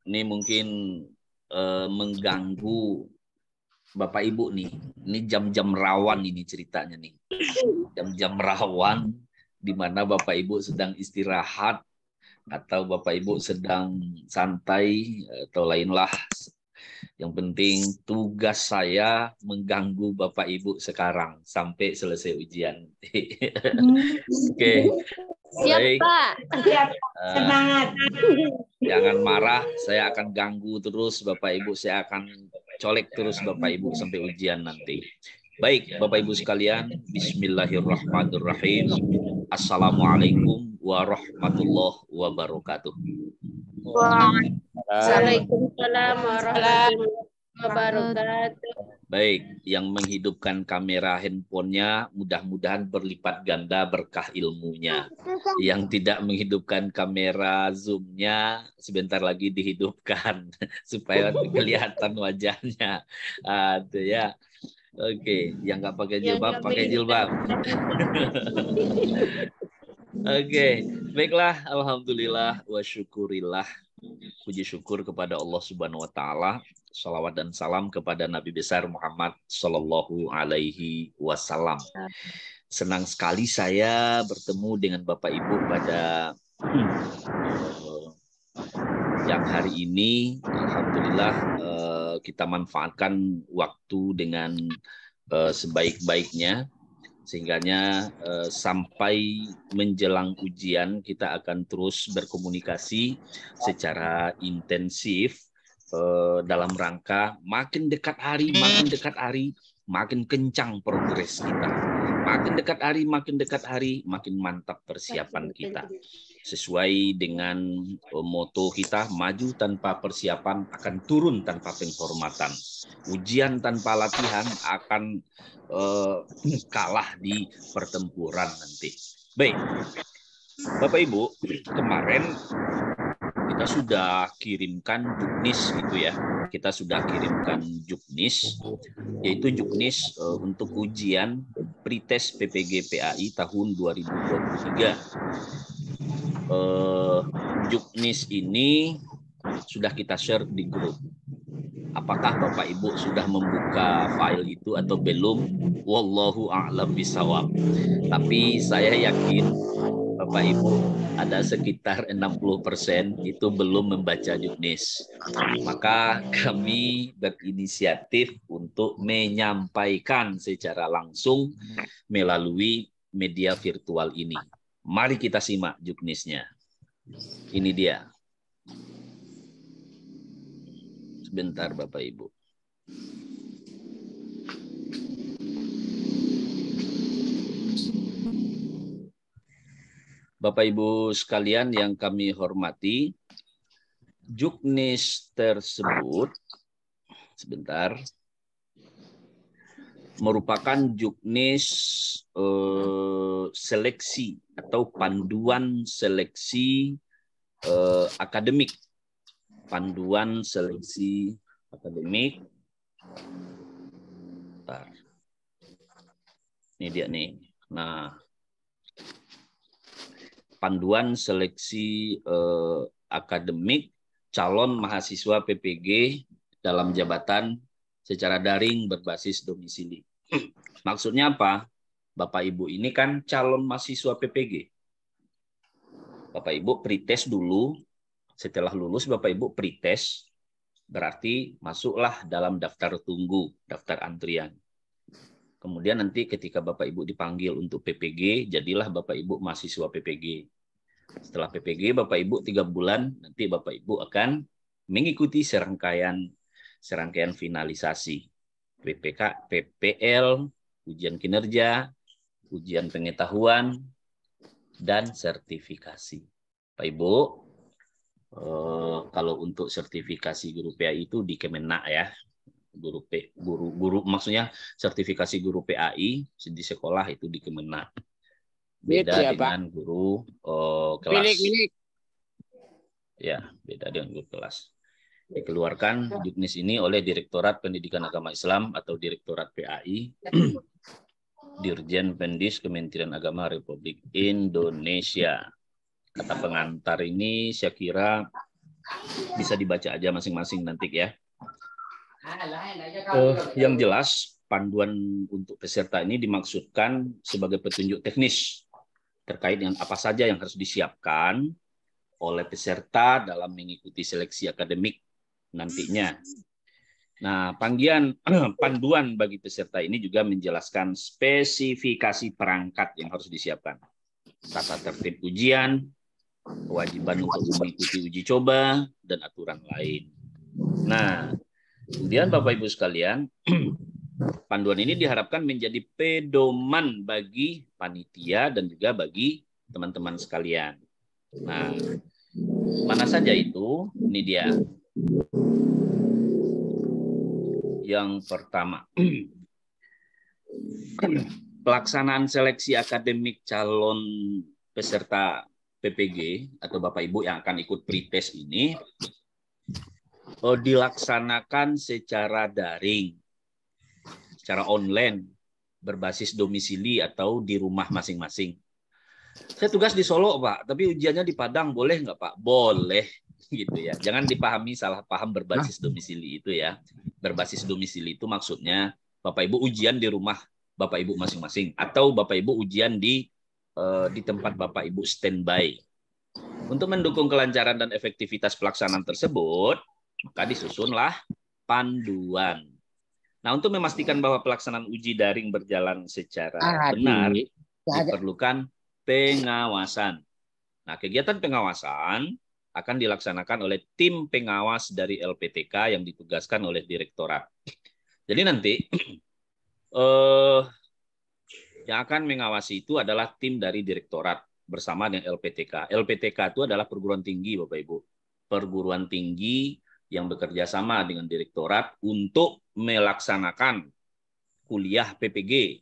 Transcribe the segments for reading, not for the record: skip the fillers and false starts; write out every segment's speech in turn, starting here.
ini mungkin mengganggu Bapak Ibu nih. Ini jam-jam rawan ini ceritanya nih. Jam-jam rawan di mana Bapak Ibu sedang istirahat atau Bapak Ibu sedang santai atau lainlah. Yang penting tugas saya mengganggu Bapak Ibu sekarang sampai selesai ujian. Oke. Siap, Baik. Pak. Semangat. Jangan marah, saya akan ganggu terus Bapak Ibu, saya akan colek terus Bapak Ibu sampai ujian nanti. Baik, Bapak Ibu sekalian, bismillahirrahmanirrahim. Assalamualaikum warahmatullahi wabarakatuh. Waalaikumsalam warahmatullahi wabarakatuh. Baik, yang menghidupkan kamera handphonenya mudah-mudahan berlipat ganda berkah ilmunya. Yang tidak menghidupkan kamera Zoom-nya sebentar lagi dihidupkan supaya kelihatan wajahnya. Tuh ya. Oke, yang nggak pakai jilbab, pakai jilbab. Oke, baiklah. Alhamdulillah wa syukurillah. Puji syukur kepada Allah Subhanahu wa taala. Salawat dan salam kepada Nabi besar Muhammad Sallallahu Alaihi Wasallam. Senang sekali saya bertemu dengan Bapak Ibu pada yang hari ini. Alhamdulillah kita manfaatkan waktu dengan sebaik-baiknya. Sehingganya sampai menjelang ujian kita akan terus berkomunikasi secara intensif dalam rangka makin dekat hari, makin kencang progres kita. Makin dekat hari, makin mantap persiapan kita. Sesuai dengan moto kita, maju tanpa persiapan akan turun tanpa penghormatan. Ujian tanpa latihan akan kalah di pertempuran nanti. Baik, Bapak Ibu, kemarin kita sudah kirimkan juknis gitu ya. Kita sudah kirimkan juknis, yaitu juknis untuk ujian pretest PPG PAI tahun 2023. Juknis ini sudah kita share di grup. Apakah Bapak Ibu sudah membuka file itu atau belum? Wallahu a'lam bishawab. Tapi saya yakin Bapak Ibu ada sekitar 60% itu belum membaca juknis. Maka kami berinisiatif untuk menyampaikan secara langsung melalui media virtual ini. Mari kita simak juknisnya. Ini dia. Sebentar Bapak Ibu. Bapak Ibu sekalian yang kami hormati, juknis tersebut sebentar merupakan juknis seleksi atau panduan seleksi akademik. Panduan seleksi akademik. Bentar. Ini dia nih. Nah, panduan seleksi akademik calon mahasiswa PPG dalam jabatan secara daring berbasis domisili. Maksudnya apa? Bapak Ibu ini kan calon mahasiswa PPG. Bapak Ibu pretest dulu. Setelah lulus Bapak Ibu pretest, berarti masuklah dalam daftar tunggu, daftar antrian. Kemudian nanti ketika Bapak Ibu dipanggil untuk PPG, jadilah Bapak Ibu mahasiswa PPG. Setelah PPG Bapak Ibu 3 bulan, nanti Bapak Ibu akan mengikuti serangkaian finalisasi. PPK, PPL, ujian kinerja, ujian pengetahuan, dan sertifikasi. Pak Ibu, kalau untuk sertifikasi guru PAI itu di Kemenak ya, guru maksudnya sertifikasi guru PAI di sekolah itu di Kemenak. Beda ya, dengan Pak. Guru kelas. Ya, beda dengan guru kelas. Dikeluarkan juknis ini oleh Direktorat Pendidikan Agama Islam atau Direktorat PAI, Dirjen Pendis Kementerian Agama Republik Indonesia. Kata pengantar ini saya kira Bisa dibaca aja masing-masing nanti ya. Yang jelas, panduan untuk peserta ini dimaksudkan sebagai petunjuk teknis terkait dengan apa saja yang harus disiapkan oleh peserta dalam mengikuti seleksi akademik nantinya. Nah, panduan bagi peserta ini juga menjelaskan spesifikasi perangkat yang harus disiapkan, tata tertib ujian, kewajiban untuk mengikuti uji coba, dan aturan lain. Nah, kemudian Bapak Ibu sekalian, panduan ini diharapkan menjadi pedoman bagi panitia dan juga bagi teman-teman sekalian. Nah, mana saja itu? Ini dia. Yang pertama, pelaksanaan seleksi akademik calon peserta PPG atau Bapak Ibu yang akan ikut pretest ini dilaksanakan secara daring, secara online, berbasis domisili atau di rumah masing-masing. Saya tugas di Solo, Pak, tapi ujiannya di Padang, boleh nggak, Pak? Boleh, gitu ya. Jangan dipahami salah paham berbasis domisili itu ya. Berbasis domisili itu maksudnya Bapak Ibu ujian di rumah Bapak Ibu masing-masing atau Bapak Ibu ujian di tempat Bapak Ibu standby. Untuk mendukung kelancaran dan efektivitas pelaksanaan tersebut, maka disusunlah panduan. Nah, untuk memastikan bahwa pelaksanaan uji daring berjalan secara benar, diperlukan pengawasan. Nah, kegiatan pengawasan akan dilaksanakan oleh tim pengawas dari LPTK yang ditugaskan oleh direktorat. Jadi nanti yang akan mengawasi itu adalah tim dari direktorat bersama dengan LPTK. LPTK itu adalah perguruan tinggi, Bapak Ibu. Perguruan tinggi yang bekerja sama dengan direktorat untuk melaksanakan kuliah PPG.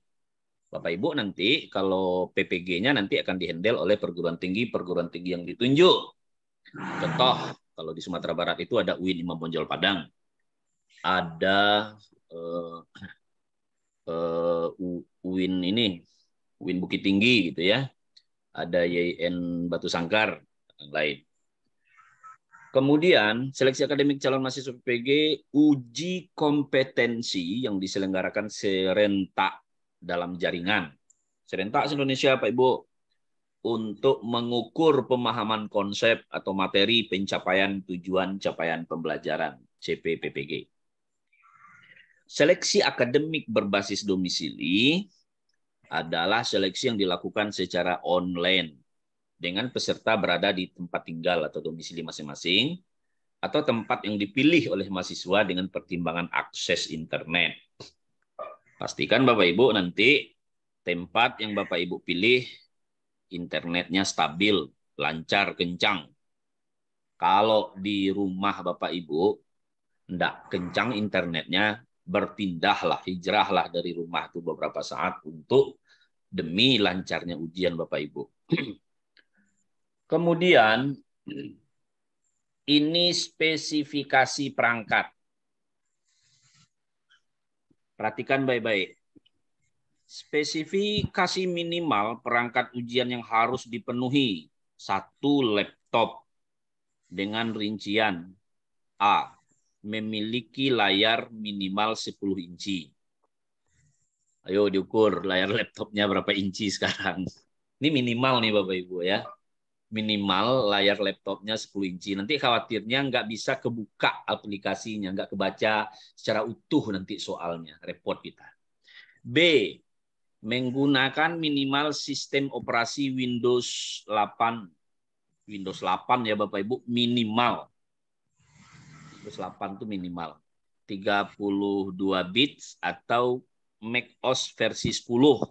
Bapak Ibu nanti kalau PPG-nya nanti akan dihandle oleh perguruan tinggi yang ditunjuk. Contoh, kalau di Sumatera Barat itu ada UIN Imam Bonjol Padang, ada UIN Bukit Tinggi gitu ya, ada YIN Batu Sangkar, dan lain. Kemudian seleksi akademik calon mahasiswa PPG, uji kompetensi yang diselenggarakan serentak dalam jaringan. Serentak se-Indonesia, Pak Ibu, untuk mengukur pemahaman konsep atau materi pencapaian tujuan capaian pembelajaran CPPPG. Seleksi akademik berbasis domisili adalah seleksi yang dilakukan secara online dengan peserta berada di tempat tinggal atau domisili masing-masing atau tempat yang dipilih oleh mahasiswa dengan pertimbangan akses internet. Pastikan Bapak Ibu nanti tempat yang Bapak Ibu pilih internetnya stabil, lancar, kencang. Kalau di rumah Bapak Ibu enggak kencang internetnya, berpindahlah, hijrahlah dari rumah itu beberapa saat untuk demi lancarnya ujian Bapak Ibu. Kemudian ini spesifikasi perangkat. Perhatikan baik-baik. Spesifikasi minimal perangkat ujian yang harus dipenuhi. 1 laptop dengan rincian A. Memiliki layar minimal 10 inci. Ayo diukur layar laptopnya berapa inci sekarang. Ini minimal nih Bapak Ibu ya. Minimal layar laptopnya 10 inci. Nanti khawatirnya nggak bisa kebuka aplikasinya, nggak kebaca secara utuh nanti soalnya. Repot kita. B. Menggunakan minimal sistem operasi Windows 8. Windows 8 ya Bapak Ibu, minimal. Windows 8 itu minimal. 32 bits atau macOS versi 10.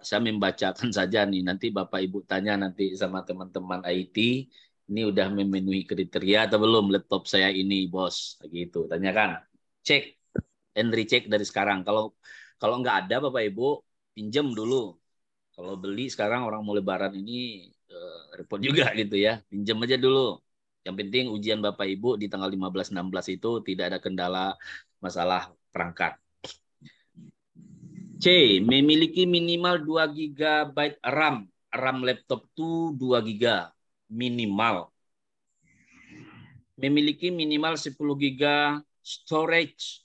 Saya membacakan saja nih, nanti Bapak Ibu tanya nanti sama teman-teman IT, ini udah memenuhi kriteria atau belum laptop saya ini, bos. Gitu, tanyakan. Cek. And recheck dari sekarang. Kalau nggak ada Bapak Ibu, pinjam dulu. Kalau beli sekarang orang mau lebaran ini repot juga gitu ya. Pinjam aja dulu. Yang penting ujian Bapak Ibu di tanggal 15-16 itu tidak ada kendala masalah perangkat. C. Memiliki minimal 2 GB RAM. RAM laptop itu 2 GB. minimal. Memiliki minimal 10 GB storage.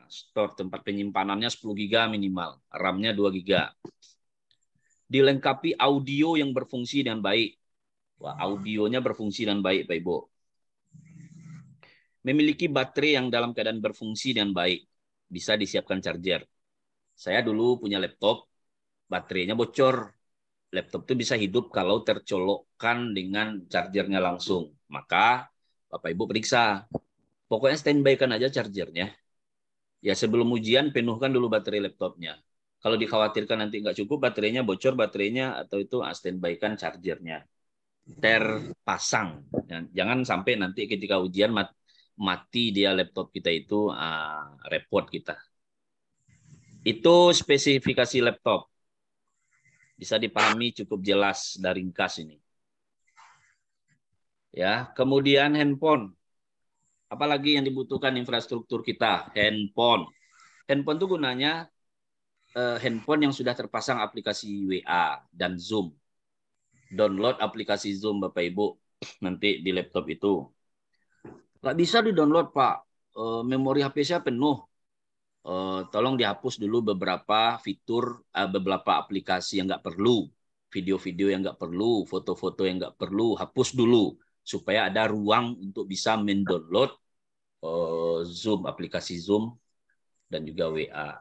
Store tempat penyimpanannya 10 GB minimal. RAM-nya 2 GB. Dilengkapi audio yang berfungsi dengan baik. Wah, audionya berfungsi dengan baik, Pak Ibu. Memiliki baterai yang dalam keadaan berfungsi dengan baik. Bisa disiapkan charger. Saya dulu punya laptop, baterainya bocor. Laptop itu bisa hidup kalau tercolokkan dengan chargernya langsung. Maka Bapak Ibu periksa. Pokoknya standby-kan aja chargernya. Ya sebelum ujian penuhkan dulu baterai laptopnya. Kalau dikhawatirkan nanti nggak cukup baterainya, bocor baterainya, atau itu standby-kan chargernya. Terpasang. Jangan sampai nanti ketika ujian mati dia laptop kita itu, repot kita. Itu spesifikasi laptop. Bisa dipahami cukup jelas dari ringkas ini. Ya, kemudian handphone. Apalagi yang dibutuhkan infrastruktur kita? Handphone. Handphone itu gunanya handphone yang sudah terpasang aplikasi WA dan Zoom. Download aplikasi Zoom Bapak Ibu nanti di laptop itu. Nggak bisa di-download Pak. Memori HP saya penuh. Tolong dihapus dulu beberapa fitur, beberapa aplikasi yang nggak perlu, video-video yang nggak perlu, foto-foto yang nggak perlu, hapus dulu supaya ada ruang untuk bisa mendownload Zoom, aplikasi Zoom dan juga WA.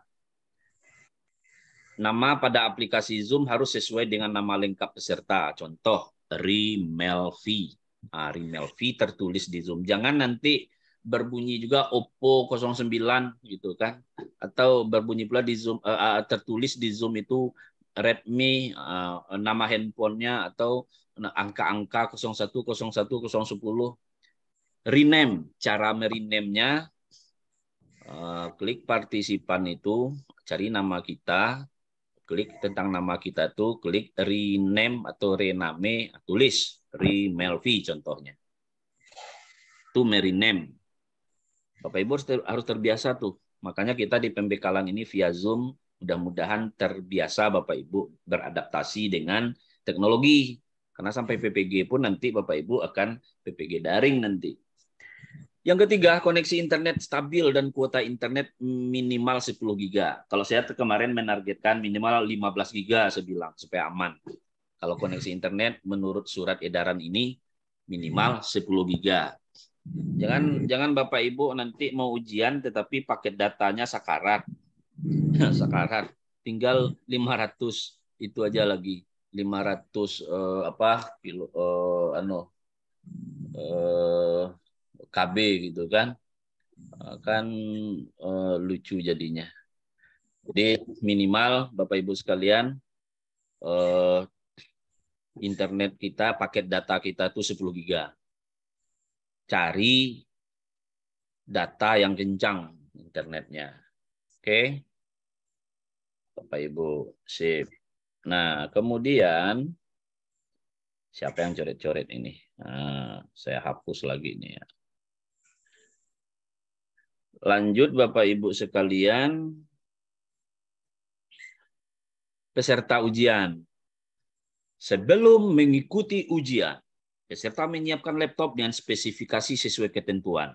Nama pada aplikasi Zoom harus sesuai dengan nama lengkap peserta. Contoh, Rimelvi. Rimelvi tertulis di Zoom. Jangan nanti berbunyi juga Oppo 09 gitu kan, atau berbunyi pula di Zoom tertulis di Zoom itu Redmi, nama handphonenya atau angka-angka 01 01 010. Rename, cara merename-nya klik partisipan itu, cari nama kita, klik tentang nama kita tuh, klik rename atau rename, tulis Rimelvi contohnya. Itu merename. Bapak Ibu harus terbiasa tuh. Makanya kita di pembekalan ini via Zoom, mudah-mudahan terbiasa Bapak Ibu beradaptasi dengan teknologi. Karena sampai PPG pun nanti Bapak Ibu akan PPG daring nanti. Yang ketiga, koneksi internet stabil dan kuota internet minimal 10 GB. Kalau saya kemarin menargetkan minimal 15 GB, saya bilang, supaya aman. Kalau koneksi internet menurut surat edaran ini minimal 10 GB. Jangan Bapak Ibu nanti mau ujian tetapi paket datanya sakarat. Sakarat. Tinggal 500 itu aja lagi. 500 KB gitu kan. Kan lucu jadinya. Jadi minimal Bapak Ibu sekalian internet kita, paket data kita tuh 10 GB. Cari data yang kencang internetnya. Oke. Bapak Ibu, sip. Nah, kemudian siapa yang coret-coret ini? Nah, saya hapus lagi ini ya. Lanjut Bapak Ibu sekalian. Peserta ujian. Sebelum mengikuti ujian, peserta menyiapkan laptop dengan spesifikasi sesuai ketentuan.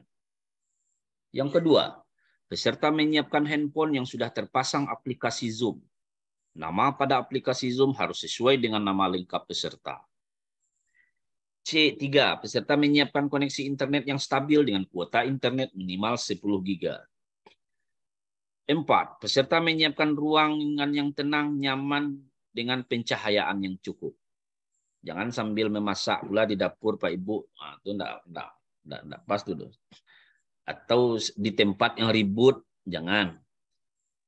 Yang kedua, peserta menyiapkan handphone yang sudah terpasang aplikasi Zoom. Nama pada aplikasi Zoom harus sesuai dengan nama lengkap peserta. C3, peserta menyiapkan koneksi internet yang stabil dengan kuota internet minimal 10 GB. 4, peserta menyiapkan ruangan yang tenang, nyaman, dengan pencahayaan yang cukup. Jangan sambil memasak pula di dapur Pak Ibu. Nah, itu enggak pas tuh. Atau di tempat yang ribut, jangan.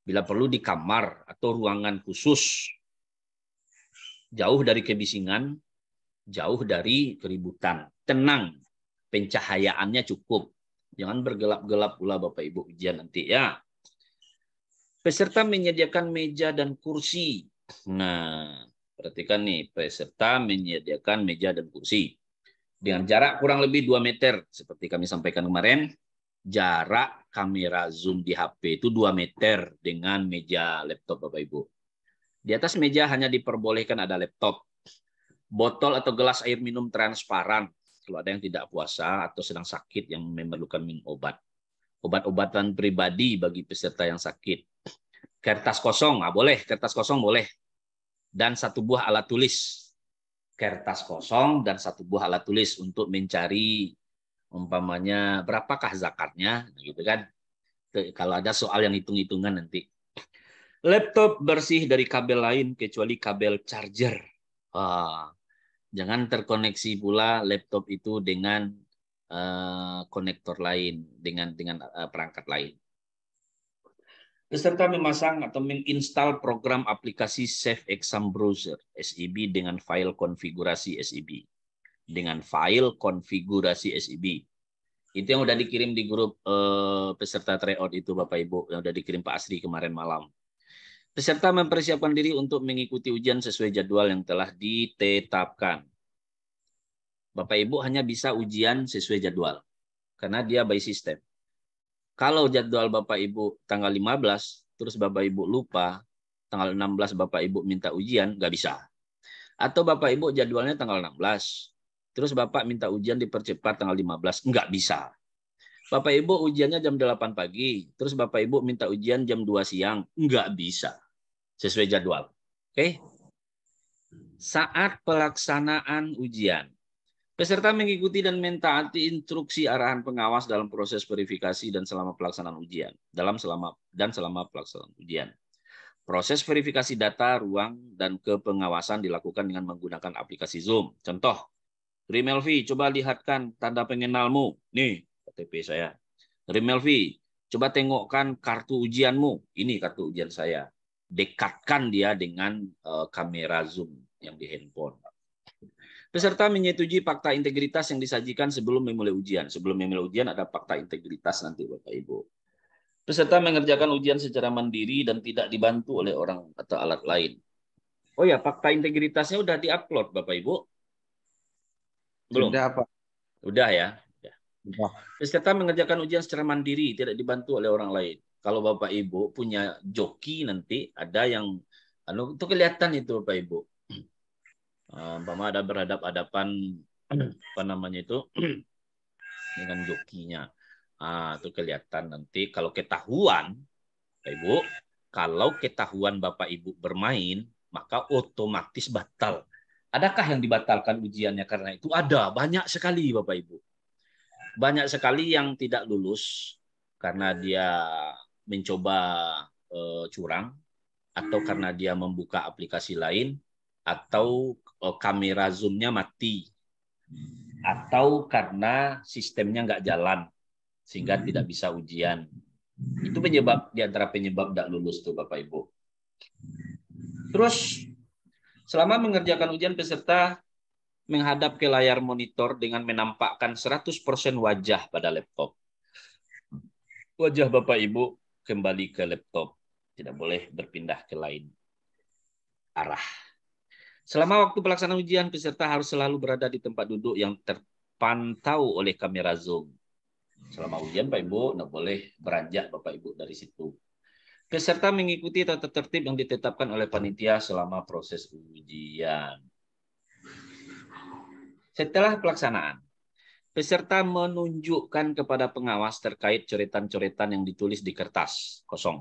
Bila perlu di kamar atau ruangan khusus. Jauh dari kebisingan, jauh dari keributan. Tenang, pencahayaannya cukup. Jangan bergelap-gelap pula Bapak Ibu ujian nanti ya. Peserta menyediakan meja dan kursi. Nah, perhatikan nih, peserta menyediakan meja dan kursi. Dengan jarak kurang lebih 2 meter, seperti kami sampaikan kemarin, jarak kamera zoom di HP itu 2 meter dengan meja laptop Bapak Ibu. Di atas meja hanya diperbolehkan ada laptop. botol atau gelas air minum transparan kalau ada yang tidak puasa atau sedang sakit yang memerlukan minum obat. Obat-obatan pribadi bagi peserta yang sakit. Kertas kosong, boleh, kertas kosong boleh. Dan 1 buah alat tulis. Kertas kosong dan 1 buah alat tulis untuk mencari umpamanya berapakah zakatnya, gitu kan. Kalau ada soal yang hitung-hitungan nanti. Laptop bersih dari kabel lain kecuali kabel charger. Jangan terkoneksi pula laptop itu dengan konektor lain, dengan perangkat lain. Peserta memasang atau menginstal program aplikasi Safe Exam Browser SEB dengan file konfigurasi SEB. Dengan file konfigurasi SEB. Itu yang udah dikirim di grup peserta tryout itu Bapak Ibu, yang udah dikirim Pak Asri kemarin malam. Peserta mempersiapkan diri untuk mengikuti ujian sesuai jadwal yang telah ditetapkan. Bapak Ibu hanya bisa ujian sesuai jadwal karena dia by system. Kalau jadwal Bapak Ibu tanggal 15, terus Bapak Ibu lupa, tanggal 16 Bapak Ibu minta ujian, nggak bisa. Atau Bapak Ibu jadwalnya tanggal 16, terus Bapak minta ujian dipercepat tanggal 15, nggak bisa. Bapak Ibu ujiannya jam 8 pagi, terus Bapak Ibu minta ujian jam 2 siang, nggak bisa. Sesuai jadwal. Oke? Saat pelaksanaan ujian, peserta mengikuti dan mentaati instruksi arahan pengawas dalam proses verifikasi dan selama pelaksanaan ujian. Selama pelaksanaan ujian. Proses verifikasi data, ruang, dan kepengawasan dilakukan dengan menggunakan aplikasi Zoom. Contoh, Rimelvi, coba lihatkan tanda pengenalmu. Nih, KTP saya. Rimelvi, coba tengokkan kartu ujianmu. Ini kartu ujian saya. Dekatkan dia dengan kamera Zoom yang di handphone. Peserta menyetujui fakta integritas yang disajikan sebelum memulai ujian. Sebelum memulai ujian ada fakta integritas nanti Bapak Ibu. Peserta mengerjakan ujian secara mandiri dan tidak dibantu oleh orang atau alat lain. Oh ya, fakta integritasnya udah diupload Bapak Ibu? Belum? Sudah, Pak. Udah ya? Sudah. Peserta mengerjakan ujian secara mandiri, tidak dibantu oleh orang lain. Kalau Bapak Ibu punya joki nanti, ada yang itu kelihatan itu Bapak Ibu. Umpama ada berhadap-hadapan apa namanya itu dengan jokinya. Itu kelihatan nanti kalau ketahuan Bapak Ibu, kalau ketahuan Bapak Ibu bermain, maka otomatis batal. Adakah yang dibatalkan ujiannya karena itu? Ada, banyak sekali Bapak Ibu. Banyak sekali yang tidak lulus karena dia mencoba curang, atau karena dia membuka aplikasi lain, atau kamera Zoom-nya mati, atau karena sistemnya nggak jalan sehingga tidak bisa ujian. Itu penyebab, di antara penyebab tidak lulus tuh Bapak Ibu. Terus selama mengerjakan ujian, peserta menghadap ke layar monitor dengan menampakkan 100% wajah pada laptop. Wajah Bapak Ibu kembali ke laptop, tidak boleh berpindah ke lain arah. Selama waktu pelaksanaan ujian, peserta harus selalu berada di tempat duduk yang terpantau oleh kamera Zoom. Selama ujian, Pak Ibu, nggak boleh beranjak Bapak Ibu dari situ. Peserta mengikuti tata tertib yang ditetapkan oleh panitia selama proses ujian. Setelah pelaksanaan, peserta menunjukkan kepada pengawas terkait coretan-coretan yang ditulis di kertas kosong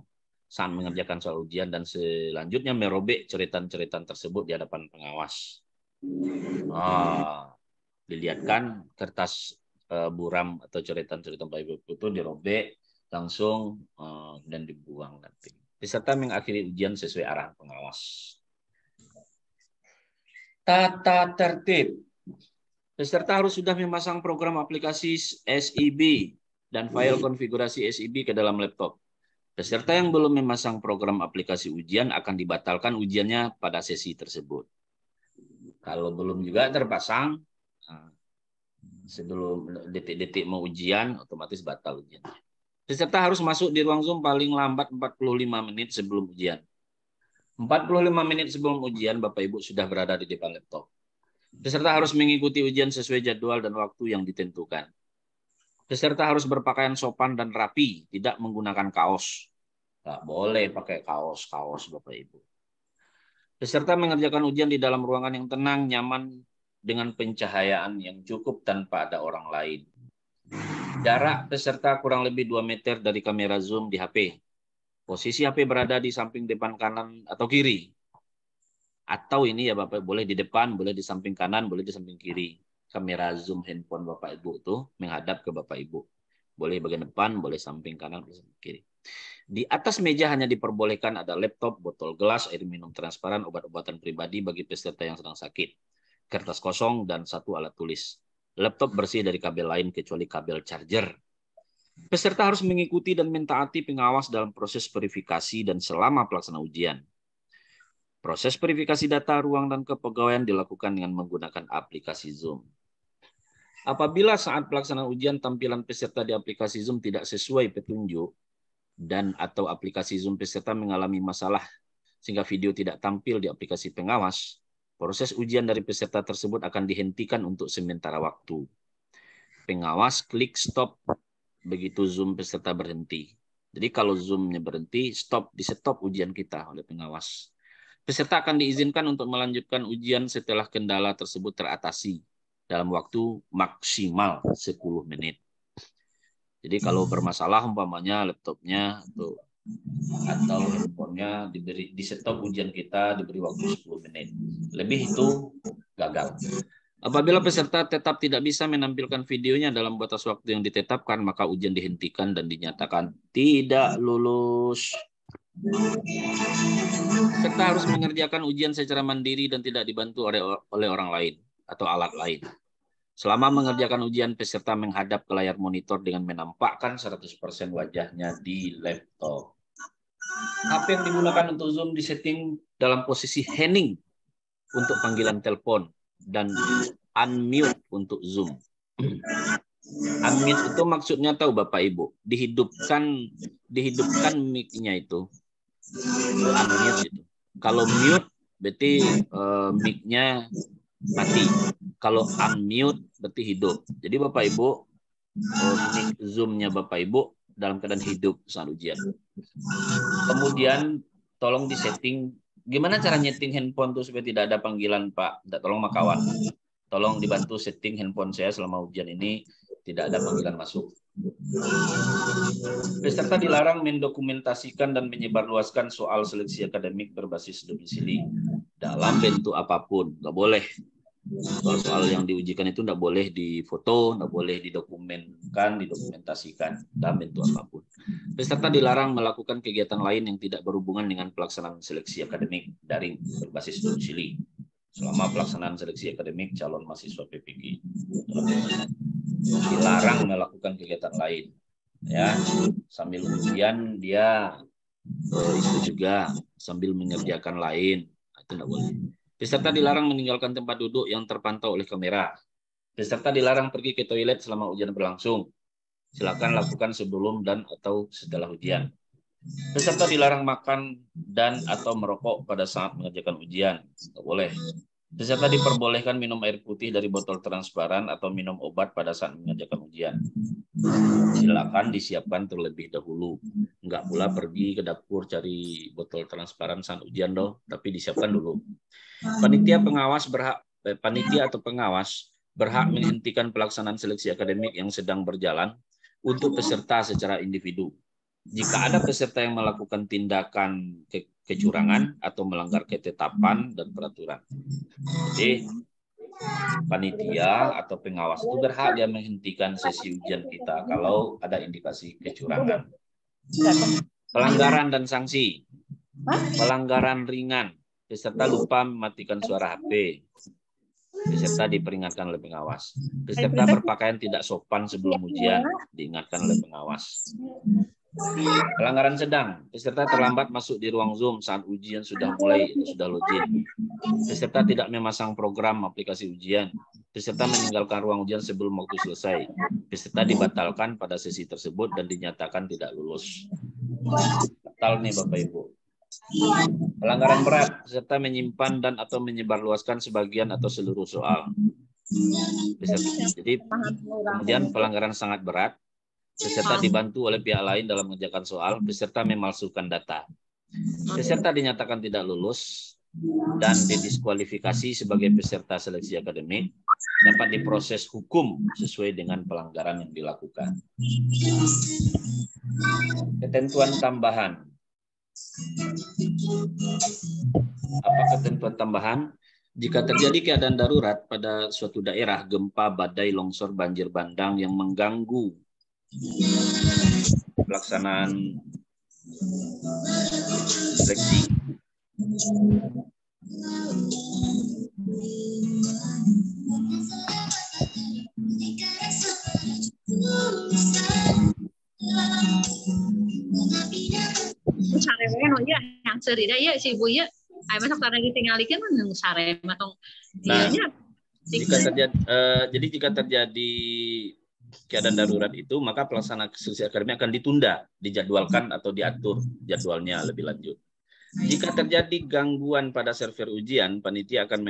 saat mengerjakan soal ujian, dan selanjutnya merobek coretan-coretan tersebut di hadapan pengawas. Dilihatkan kertas buram atau coretan-coretan Pak Ibu itu dirobek langsung dan dibuang nanti. Peserta mengakhiri ujian sesuai arahan pengawas. Tata tertib. Peserta harus sudah memasang program aplikasi SEB dan file konfigurasi SEB ke dalam laptop. Peserta yang belum memasang program aplikasi ujian akan dibatalkan ujiannya pada sesi tersebut. Kalau belum juga terpasang, sebelum detik-detik mau ujian, otomatis batal ujiannya. Peserta harus masuk di ruang Zoom paling lambat 45 menit sebelum ujian. 45 menit sebelum ujian, Bapak Ibu sudah berada di depan laptop. Peserta harus mengikuti ujian sesuai jadwal dan waktu yang ditentukan. Peserta harus berpakaian sopan dan rapi, tidak menggunakan kaos. Nggak boleh pakai kaos Bapak Ibu. Peserta mengerjakan ujian di dalam ruangan yang tenang, nyaman, dengan pencahayaan yang cukup tanpa ada orang lain. Jarak peserta kurang lebih 2 meter dari kamera zoom di HP. Posisi HP berada di samping depan kanan atau kiri. Atau ini ya Bapak, boleh di depan, boleh di samping kanan, boleh di samping kiri. Kamera zoom handphone Bapak Ibu tuh menghadap ke Bapak Ibu. Boleh bagian depan, boleh samping kanan, boleh samping kiri. Di atas meja hanya diperbolehkan ada laptop, botol gelas, air minum transparan, obat-obatan pribadi bagi peserta yang sedang sakit, kertas kosong, dan 1 alat tulis. Laptop bersih dari kabel lain kecuali kabel charger. Peserta harus mengikuti dan mentaati pengawas dalam proses verifikasi dan selama pelaksanaan ujian. Proses verifikasi data, ruang, dan kepegawaian dilakukan dengan menggunakan aplikasi Zoom. Apabila saat pelaksanaan ujian tampilan peserta di aplikasi Zoom tidak sesuai petunjuk dan atau aplikasi Zoom peserta mengalami masalah sehingga video tidak tampil di aplikasi pengawas, proses ujian dari peserta tersebut akan dihentikan untuk sementara waktu. Pengawas klik stop begitu Zoom peserta berhenti. Jadi kalau Zoom-nya berhenti, di stop ujian kita oleh pengawas. Peserta akan diizinkan untuk melanjutkan ujian setelah kendala tersebut teratasi dalam waktu maksimal 10 menit. Jadi kalau bermasalah umpamanya laptopnya atau handphonenya di stop ujian kita, diberi waktu 10 menit. Lebih itu gagal. Apabila peserta tetap tidak bisa menampilkan videonya dalam batas waktu yang ditetapkan, maka ujian dihentikan dan dinyatakan tidak lulus. Peserta harus mengerjakan ujian secara mandiri dan tidak dibantu oleh orang lain atau alat lain. Selama mengerjakan ujian, peserta menghadap ke layar monitor dengan menampakkan 100% wajahnya di laptop. HP yang digunakan untuk Zoom disetting dalam posisi hening untuk panggilan telepon dan unmute untuk Zoom. Unmute itu maksudnya tahu Bapak Ibu, dihidupkan mic-nya itu. Unmute itu. Kalau mute berarti mic-nya mati. Kalau unmute berarti hidup. Jadi Bapak Ibu, mic Zoom-nya Bapak Ibu dalam keadaan hidup saat ujian. Kemudian tolong disetting. Gimana cara nyeting handphone tuh supaya tidak ada panggilan Pak? Tolong Makawan. Tolong dibantu setting handphone saya selama ujian ini tidak ada panggilan masuk. Peserta dilarang mendokumentasikan dan menyebarluaskan soal seleksi akademik berbasis domisili dalam bentuk apapun. Nggak boleh. Soal yang diujikan itu nggak boleh difoto, nggak boleh didokumentasikan dalam bentuk apapun. Peserta dilarang melakukan kegiatan lain yang tidak berhubungan dengan pelaksanaan seleksi akademik daring berbasis domisili selama pelaksanaan seleksi akademik calon mahasiswa PPG. Dilarang melakukan kegiatan lain. Ya, sambil ujian dia itu juga sambil mengerjakan lain, itu tidak boleh. Peserta dilarang meninggalkan tempat duduk yang terpantau oleh kamera. Peserta dilarang pergi ke toilet selama ujian berlangsung. Silakan lakukan sebelum dan atau setelah ujian. Peserta dilarang makan dan atau merokok pada saat mengerjakan ujian. Tidak boleh. Peserta diperbolehkan minum air putih dari botol transparan atau minum obat pada saat mengerjakan ujian. Silakan disiapkan terlebih dahulu. Enggak pula pergi ke dapur cari botol transparan saat ujian tapi disiapkan dulu. Panitia atau pengawas berhak menghentikan pelaksanaan seleksi akademik yang sedang berjalan untuk peserta secara individu. Jika ada peserta yang melakukan tindakan kecurangan atau melanggar ketetapan dan peraturan. Jadi panitia atau pengawas itu berhak dia menghentikan sesi ujian kita kalau ada indikasi kecurangan. Pelanggaran dan sanksi. Pelanggaran ringan. Peserta lupa mematikan suara HP. Peserta diperingatkan oleh pengawas. Peserta berpakaian tidak sopan sebelum ujian, diingatkan oleh pengawas. Pelanggaran sedang. Peserta terlambat masuk di ruang Zoom saat ujian sudah mulai atau sudah login. Peserta tidak memasang program aplikasi ujian. Peserta meninggalkan ruang ujian sebelum waktu selesai. Peserta dibatalkan pada sesi tersebut dan dinyatakan tidak lulus. Batal nih Bapak Ibu. Pelanggaran berat, peserta menyimpan dan atau menyebarluaskan sebagian atau seluruh soal. Jadi kemudian pelanggaran sangat berat, peserta dibantu oleh pihak lain dalam mengerjakan soal, peserta memalsukan data. Peserta dinyatakan tidak lulus dan didiskualifikasi sebagai peserta seleksi akademik dapat diproses hukum sesuai dengan pelanggaran yang dilakukan. Ketentuan tambahan. Apa ketentuan tambahan? Jika terjadi keadaan darurat pada suatu daerah, gempa, badai, longsor, banjir bandang yang mengganggu pelaksanaan seleksi, sarema ya yang cerita ya si ibu ya ay masak lagi tinggalikan nang sarema tong nah, dianya jadi jika terjadi keadaan darurat itu, maka pelaksanaan seleksi akademik akan ditunda, dijadwalkan atau diatur jadwalnya lebih lanjut. Jika terjadi gangguan pada server ujian, panitia akan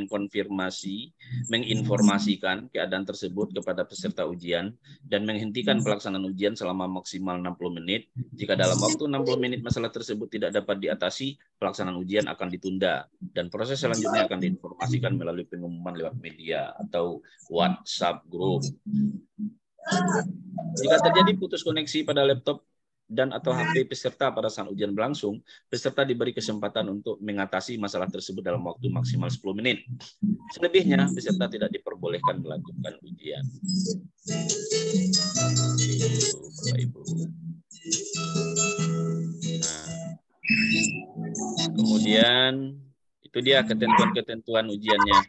menginformasikan keadaan tersebut kepada peserta ujian dan menghentikan pelaksanaan ujian selama maksimal 60 menit. Jika dalam waktu 60 menit masalah tersebut tidak dapat diatasi, pelaksanaan ujian akan ditunda dan proses selanjutnya akan diinformasikan melalui pengumuman lewat media atau WhatsApp group. Jika terjadi putus koneksi pada laptop dan atau HP peserta pada saat ujian berlangsung, peserta diberi kesempatan untuk mengatasi masalah tersebut dalam waktu maksimal 10 menit. Selebihnya, peserta tidak diperbolehkan melanjutkan ujian. Bapak Ibu. Nah, kemudian itu dia ketentuan-ketentuan ujiannya.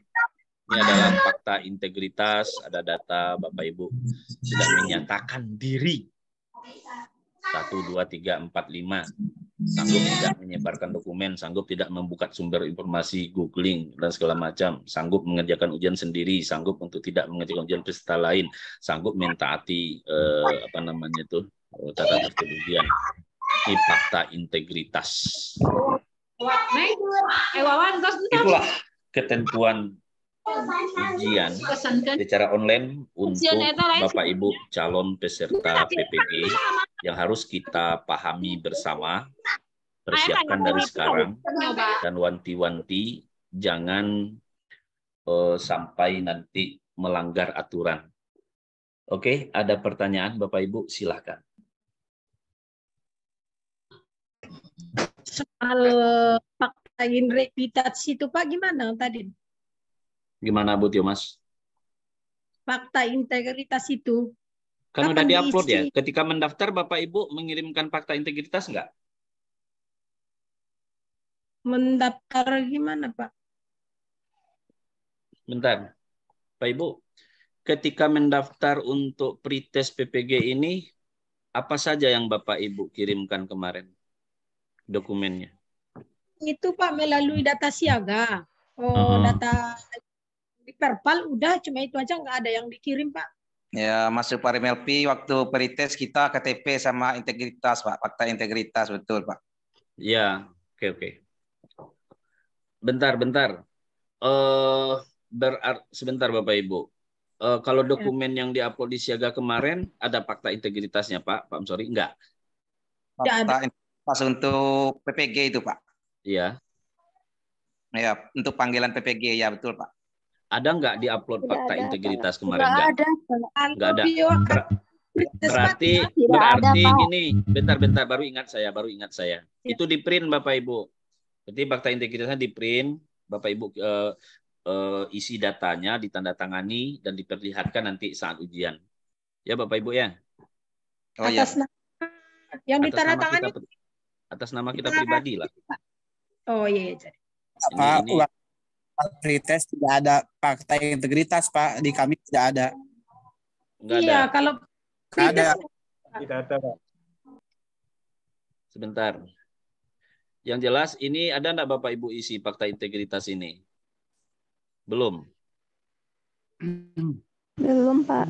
Ini adalah fakta integritas, ada data Bapak Ibu sudah menyatakan diri. 1, 2, 3, 4, 5. Sanggup tidak menyebarkan dokumen, sanggup tidak membuka sumber informasi, googling, dan segala macam. Sanggup mengerjakan ujian sendiri, sanggup untuk tidak mengerjakan ujian peserta lain, sanggup mentaati tata tertib ujian. Ini fakta integritas. Itulah ketentuan ujian secara online untuk Bapak Ibu calon peserta PPG yang harus kita pahami bersama, persiapkan dari sekarang, dan wanti-wanti jangan sampai nanti melanggar aturan. Oke, ada pertanyaan Bapak Ibu, silahkan. Soal fakta integritas itu Pak gimana tadi? Gimana Bu Tio Mas? Fakta integritas itu. Kan udah diupload ya. Ketika mendaftar Bapak Ibu mengirimkan fakta integritas enggak? Mendaftar gimana Pak? Bentar. Pak Ibu, ketika mendaftar untuk pretest PPG ini, apa saja yang Bapak Ibu kirimkan kemarin? Dokumennya. Itu Pak melalui data siaga. Data di Perpal udah, cuma itu aja, nggak ada yang dikirim Pak. Ya, masuk Pak MLP waktu pretest kita KTP sama integritas Pak, fakta integritas betul Pak. Ya, oke. Bentar. Sebentar Bapak Ibu. Kalau dokumen yang diupload di Siaga kemarin ada fakta integritasnya Pak sorry, enggak? Fakta integritas untuk PPG itu Pak. Iya. Ya, untuk panggilan PPG ya betul Pak. Ada nggak diupload fakta integritas kemarin? Nggak ada. Berarti gini, bentar baru ingat saya. Itu di print Bapak Ibu. Jadi fakta integritasnya di print, Bapak Ibu isi datanya, ditandatangani dan diperlihatkan nanti saat ujian. Ya Bapak Ibu ya. Oh ya. Yang ditandatangani atas nama kita pribadi lah. Oh iya. Ini pretest tidak ada fakta integritas Pak, di kami tidak ada. Enggak ada. Iya, kalau tidak ada Pak. Sebentar. Yang jelas ini ada enggak Bapak Ibu isi fakta integritas ini? Belum. Belum Pak.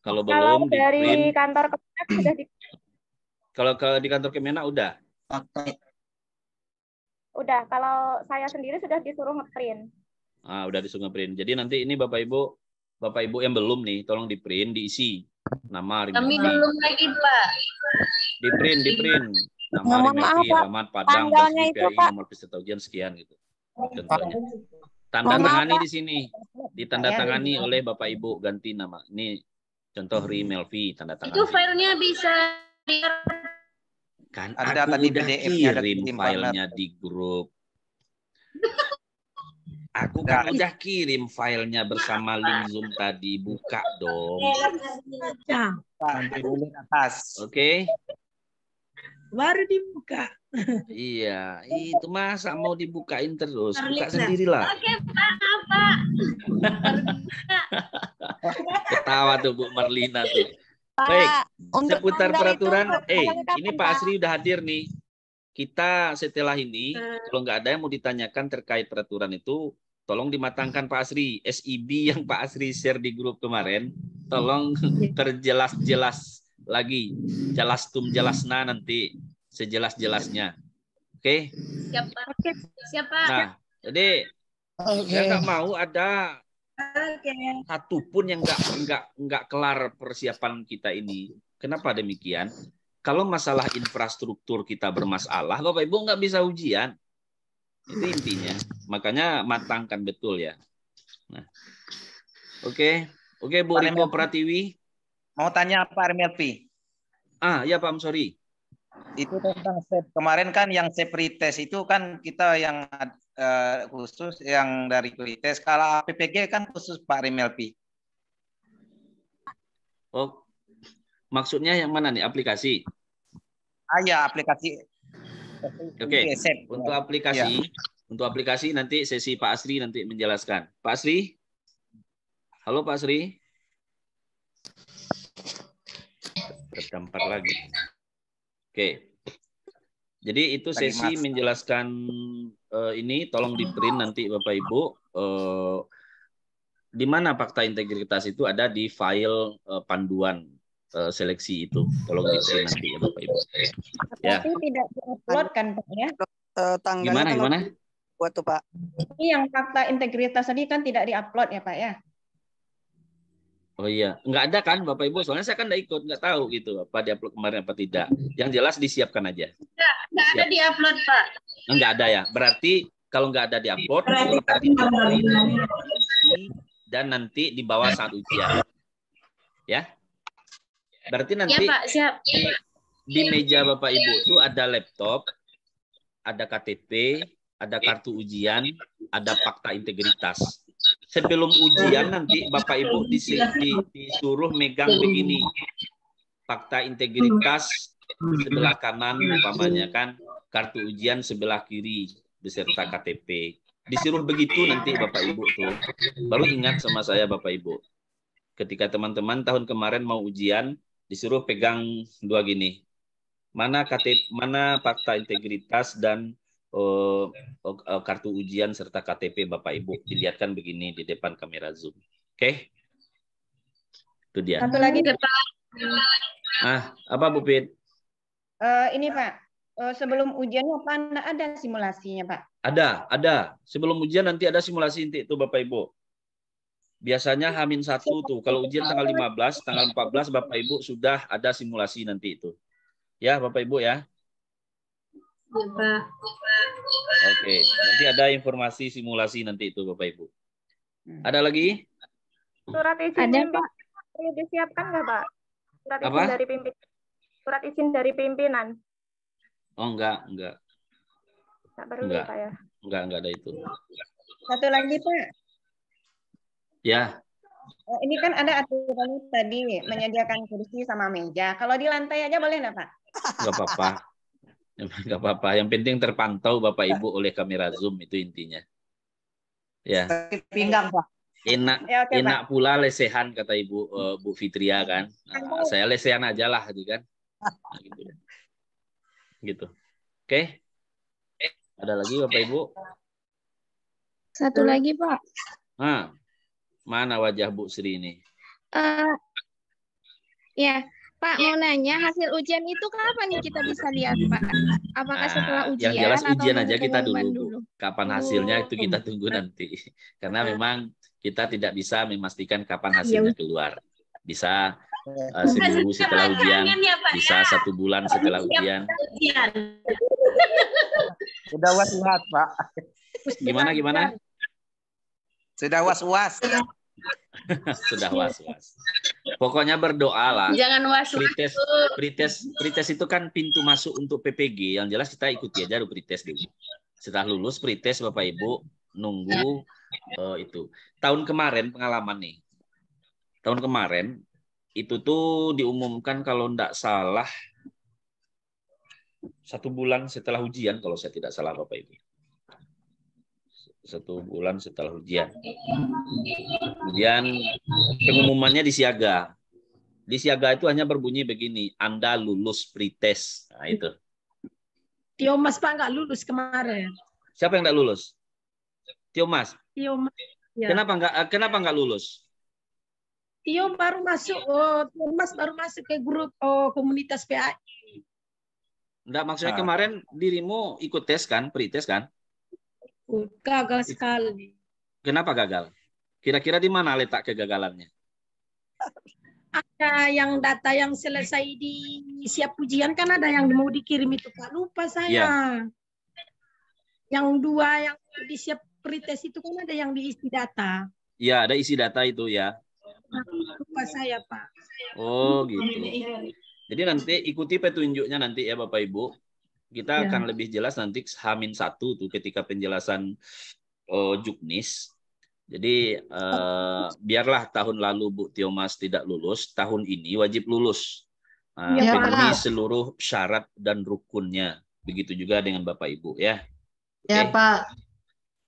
Kalau belum dari kantor Kemenak sudah di. Kalau di kantor Kemenak udah. Udah, kalau saya sendiri sudah disuruh ngeprint. Udah disuruh ngeprint. Jadi nanti ini Bapak Ibu yang belum nih, tolong di print, diisi nama. Kami belum lagi Pak. Di print. Nama Rimeki, alamat Padang, PPI, nomor peserta ujian sekian gitu. contohnya. Tanda tangani di sini. Ditandatangani oleh Bapak Ibu, ganti nama. Ini contoh Ri Melvi, tanda Itu tangan. filenya bisa Kan Ada aku tadi udah PDF-nya, ada kirim kirim filenya banget. di grup. Aku kan udah kirim filenya bersama link Zoom tadi. Buka dong. Ya, Pak, boleh atas. Oke? baru dibuka. Iya, itu masa mau dibukain terus. Buka sendirilah. Oke, Pak. Ketawa tuh Bu Marlina tuh. Baik, seputar peraturan. Ini Pak Asri udah hadir nih. Kita setelah ini, kalau nggak ada yang mau ditanyakan terkait peraturan itu, tolong dimatangkan Pak Asri. SIB yang Pak Asri share di grup kemarin, tolong terjelas-jelas lagi. Jelasna nanti sejelas-jelasnya. Oke? Siapa? Siapa? Nah, jadi saya nggak mau ada satupun yang nggak kelar persiapan kita ini. Kenapa demikian? Kalau masalah infrastruktur kita bermasalah, Bapak Ibu nggak bisa ujian. Itu intinya. Makanya matangkan betul ya. Nah, oke, Bu Riko Pratiwi. Mau tanya Pak Melpi. Ya Pak, sorry. Itu tentang SEP. Kemarin kan yang SEP pretest itu kan kita yang khusus yang dari pretest. Kalau APPG kan khusus Pak Melpi. Oh, maksudnya yang mana nih? Aplikasi? Ya, aplikasi. Oke. SEP. Untuk aplikasi nanti sesi Pak Asri nanti menjelaskan. Pak Asri? Halo Pak Asri? Terdampar lagi. Oke. Jadi itu sesi menjelaskan ini tolong di print nanti Bapak Ibu. Di mana fakta integritas itu ada di file panduan seleksi itu. Tolong di print nanti ya Bapak Ibu. Ya. Tapi tidak diupload kan Pak ya? Gimana? Buat tuh Pak. Ini yang fakta integritas tadi kan tidak diupload ya Pak ya? Oh iya, nggak ada kan Bapak Ibu? Soalnya saya kan nggak ikut, nggak tahu gitu apa diupload kemarin apa tidak. Yang jelas disiapkan aja. Nggak ada diupload Pak. Nggak ada ya. Berarti kalau nggak ada diupload, dan nanti dibawa saat ujian. Ya. Berarti nanti ya, Pak, siap. Di meja Bapak Ibu itu ada laptop, ada KTP, ada kartu ujian, ada fakta integritas. Sebelum ujian nanti Bapak Ibu disuruh megang begini. Fakta integritas sebelah kanan umpamanya kan, kartu ujian sebelah kiri beserta KTP. Disuruh begitu nanti Bapak Ibu tuh. Baru ingat sama saya Bapak Ibu. Ketika teman-teman tahun kemarin mau ujian, disuruh pegang dua gini. Mana KTP, mana fakta integritas dan kartu ujian serta KTP Bapak Ibu dilihatkan begini di depan kamera Zoom. Oke? Itu dia. Satu lagi Pak. Apa Bu Pit? Ini Pak, sebelum ujiannya apa ada simulasinya Pak? Ada. Sebelum ujian nanti ada simulasi inti itu Bapak Ibu. Biasanya H-1 tuh. Kalau ujian tanggal 15, tanggal 14 Bapak Ibu sudah ada simulasi nanti itu. Ya Bapak Ibu ya. Ya, Pak. Oke, nanti ada informasi simulasi nanti itu Bapak Ibu. Ada lagi? Surat izin perlu disiapkan nggak Pak? Surat izin dari pimpinan. Surat izin dari pimpinan. Oh enggak. Nggak perlu ya Pak ya? Enggak ada itu. Satu lagi Pak. Ya. Ini kan ada aturan tadi menyediakan kursi sama meja. Kalau di lantai aja boleh nggak Pak? Enggak apa-apa. Enggak apa-apa. Yang penting terpantau Bapak Ibu oleh kamera Zoom itu intinya. Ya. Pinggang Pak. Enak pula lesehan kata Ibu Bu Fitria kan. Nah, saya lesehan aja lah kan. Nah, gitu. Oke. Ada lagi Bapak Ibu? Satu lagi Pak. Mana wajah Bu Sri ini? Ya, Pak mau nanya hasil ujian itu kapan nih kita bisa lihat Pak? Apakah setelah ujian? Yang jelas ujian atau aja kita dulu, Bu. dulu? Kapan hasilnya itu kita tunggu nanti. Karena memang kita tidak bisa memastikan kapan hasilnya keluar. Bisa seminggu setelah ujian, bisa 1 bulan setelah ujian. Udah wasiat Pak. Gimana? Sudah was-was. Sudah was-was. Pokoknya berdoa lah. Jangan was-was. Pretest itu kan pintu masuk untuk PPG. Yang jelas kita ikuti aja dulu pretest dulu. Setelah lulus pretest Bapak Ibu nunggu itu. Tahun kemarin pengalaman nih. Tahun kemarin itu tuh diumumkan kalau enggak salah 1 bulan setelah ujian kalau saya tidak salah Bapak Ibu. 1 bulan setelah ujian. Kemudian pengumumannya di Siaga. Di Siaga itu hanya berbunyi begini, Anda lulus pretest. Nah itu. Tio Mas Pak nggak lulus kemarin. Siapa yang nggak lulus? Tio Mas. Tio Mas. Ya. Kenapa nggak lulus? Tio baru masuk, Tio Mas baru masuk ke grup komunitas PAI. Enggak, maksudnya kemarin dirimu ikut tes kan, pretest kan? Gagal sekali. Kenapa gagal? Kira-kira di mana letak kegagalannya? Ada yang data yang selesai di siap ujian kan ada yang mau dikirim itu Pak, lupa saya. Ya. Yang 2 yang di siap pretest itu kan ada yang diisi data. Ya, ada isi data itu ya. Lupa saya Pak. Oh gitu. Jadi nanti ikuti petunjuknya nanti ya Bapak Ibu. Kita akan lebih jelas nanti H-1 tuh ketika penjelasan Juknis. Jadi biarlah tahun lalu Bu Tio Mas tidak lulus, tahun ini wajib lulus. Penuhi seluruh syarat dan rukunnya. Begitu juga dengan Bapak Ibu ya. Ya Pak.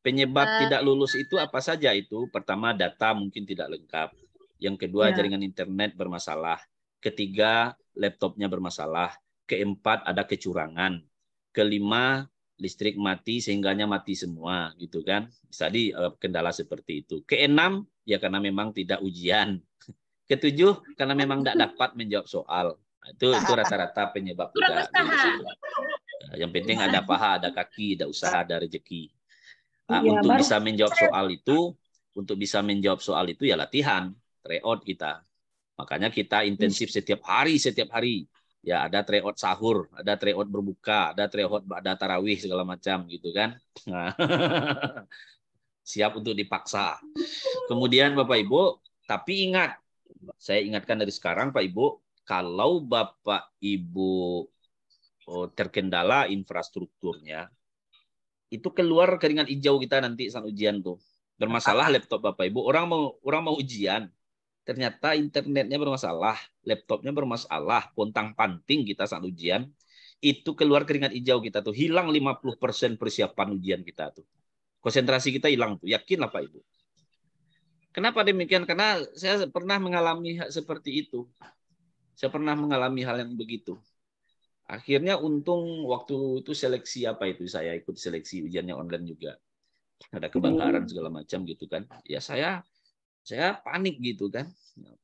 Penyebab tidak lulus itu apa saja itu? Pertama, data mungkin tidak lengkap. Yang kedua, jaringan internet bermasalah. Ketiga, laptopnya bermasalah. Keempat, ada kecurangan. Kelima, listrik mati sehingganya mati semua, gitu kan? Bisa di kendala seperti itu. Keenam, ya karena memang tidak ujian. Ketujuh, karena memang tidak dapat menjawab soal. Itu rata-rata penyebab tidak lulus itu. Yang penting ada paha, ada kaki, ada usaha, ada rezeki. Untuk bisa menjawab soal itu, ya latihan, tryout kita. Makanya kita intensif setiap hari. Ya ada tryout sahur, ada tryout berbuka, ada tryout ada tarawih segala macam gitu kan. Nah, siap untuk dipaksa. Kemudian Bapak Ibu, tapi ingat, saya ingatkan dari sekarang Pak Ibu, kalau Bapak Ibu terkendala infrastrukturnya, itu keluar keringat hijau kita nanti saat ujian tuh. Bermasalah laptop Bapak Ibu, orang mau ujian, ternyata internetnya bermasalah, laptopnya bermasalah, pontang-panting kita saat ujian, itu keluar keringat hijau kita tuh, hilang 50% persiapan ujian kita tuh. Konsentrasi kita hilang tuh, yakinlah Pak Ibu. Kenapa demikian? Karena saya pernah mengalami seperti itu. Saya pernah mengalami hal yang begitu. Akhirnya untung waktu itu seleksi apa itu, saya ikut seleksi ujiannya online juga. Ada kebakaran segala macam gitu kan. Ya saya panik gitu kan.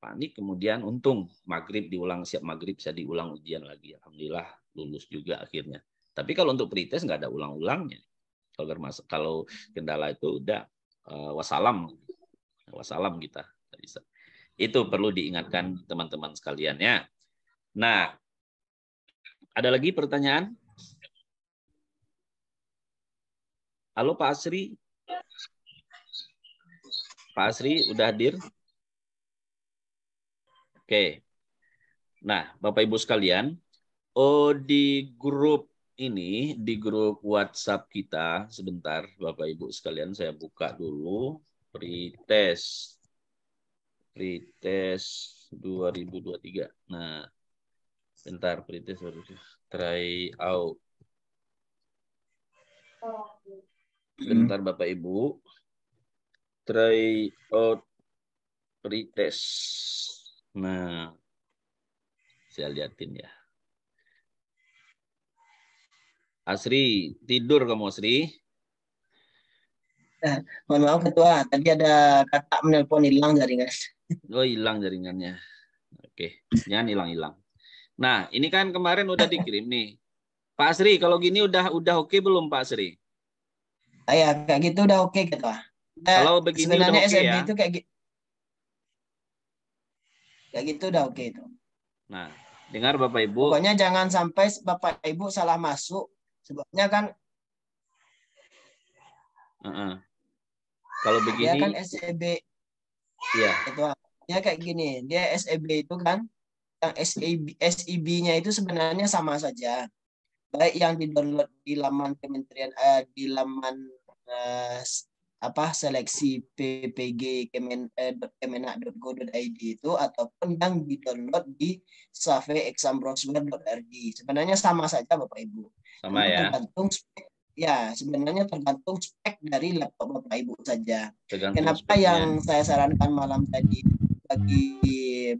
Panik, kemudian untung maghrib diulang, siap maghrib bisa diulang ujian lagi. Alhamdulillah lulus juga akhirnya. Tapi kalau untuk pretest nggak ada ulang-ulangnya. Kalau kendala itu udah wassalam kita. Itu perlu diingatkan teman-teman sekalian ya. Nah, ada lagi pertanyaan? Halo Pak Asri. Pak Asri udah hadir? Oke. Nah, Bapak Ibu sekalian, di grup ini, di grup WhatsApp kita, sebentar Bapak Ibu sekalian, saya buka dulu pretest 2023. Nah, bentar, pretest try out. Bentar Bapak Ibu. Try out pretest. Nah, saya liatin ya. Asri, tidur kamu Asri? Mohon maaf Ketua, tadi ada kakak menelpon, hilang jaringan. Oh, hilang jaringannya. Oke, jangan hilang-hilang. Nah, ini kan kemarin udah dikirim nih. Pak Asri, kalau gini udah oke belum Pak Asri? Ya, kayak gitu udah oke Ketua. Kalau begini sebenarnya udah oke SMP ya. itu kayak gitu udah oke itu. Nah, dengar Bapak Ibu. Pokoknya jangan sampai Bapak Ibu salah masuk. Sebabnya kan Kalau Dia begini, kan SEB ya. itu dia kayak gini. Dia SEB itu kan yang SEB-nya itu sebenarnya sama saja. Baik yang di-download di laman Kementerian di laman seleksi ppg kemenak.go.id itu ataupun yang di-download di surveyexambrowser.org. Sebenarnya sama saja Bapak Ibu. Sama ya. Tergantung spek. Ya, sebenarnya tergantung spek dari laptop Bapak Ibu saja. Tergantung Kenapa speknya. yang saya sarankan malam tadi bagi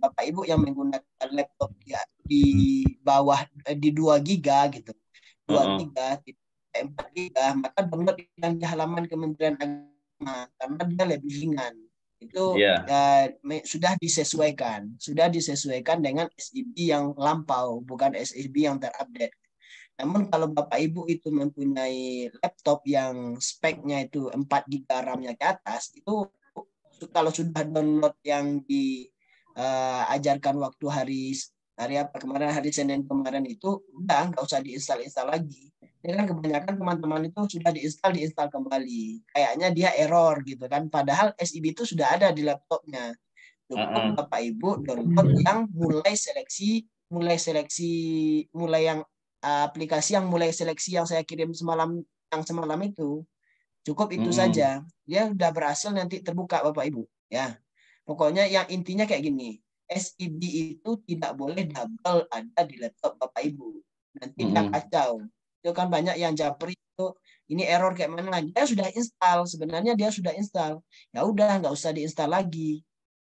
Bapak Ibu yang menggunakan laptop di bawah di 2 giga gitu. 2 giga, 4 giga, maka download yang di halaman Kementerian Agama karena dia lebih ringan. Itu sudah disesuaikan dengan SIB yang lampau, bukan SIB yang terupdate. Namun kalau Bapak Ibu itu mempunyai laptop yang speknya itu 4 GB RAM-nya ke atas, itu kalau sudah download yang diajarkan waktu hari apa kemarin, hari Senin kemarin itu, udah nggak usah diinstal lagi. Ini kan kebanyakan teman-teman itu sudah diinstal kembali. Kayaknya dia error gitu kan. Padahal SIB itu sudah ada di laptopnya. Cukup Bapak Ibu download yang mulai yang aplikasi yang mulai seleksi yang saya kirim semalam itu. Cukup itu saja. Dia udah berhasil nanti terbuka Bapak Ibu. Ya. Pokoknya yang intinya kayak gini. SIB itu tidak boleh double ada di laptop Bapak Ibu. Nanti dia kacau. Itu kan banyak yang japri itu ini error kayak mana. Dia sudah install. Sebenarnya dia sudah install. Ya udah nggak usah diinstal lagi.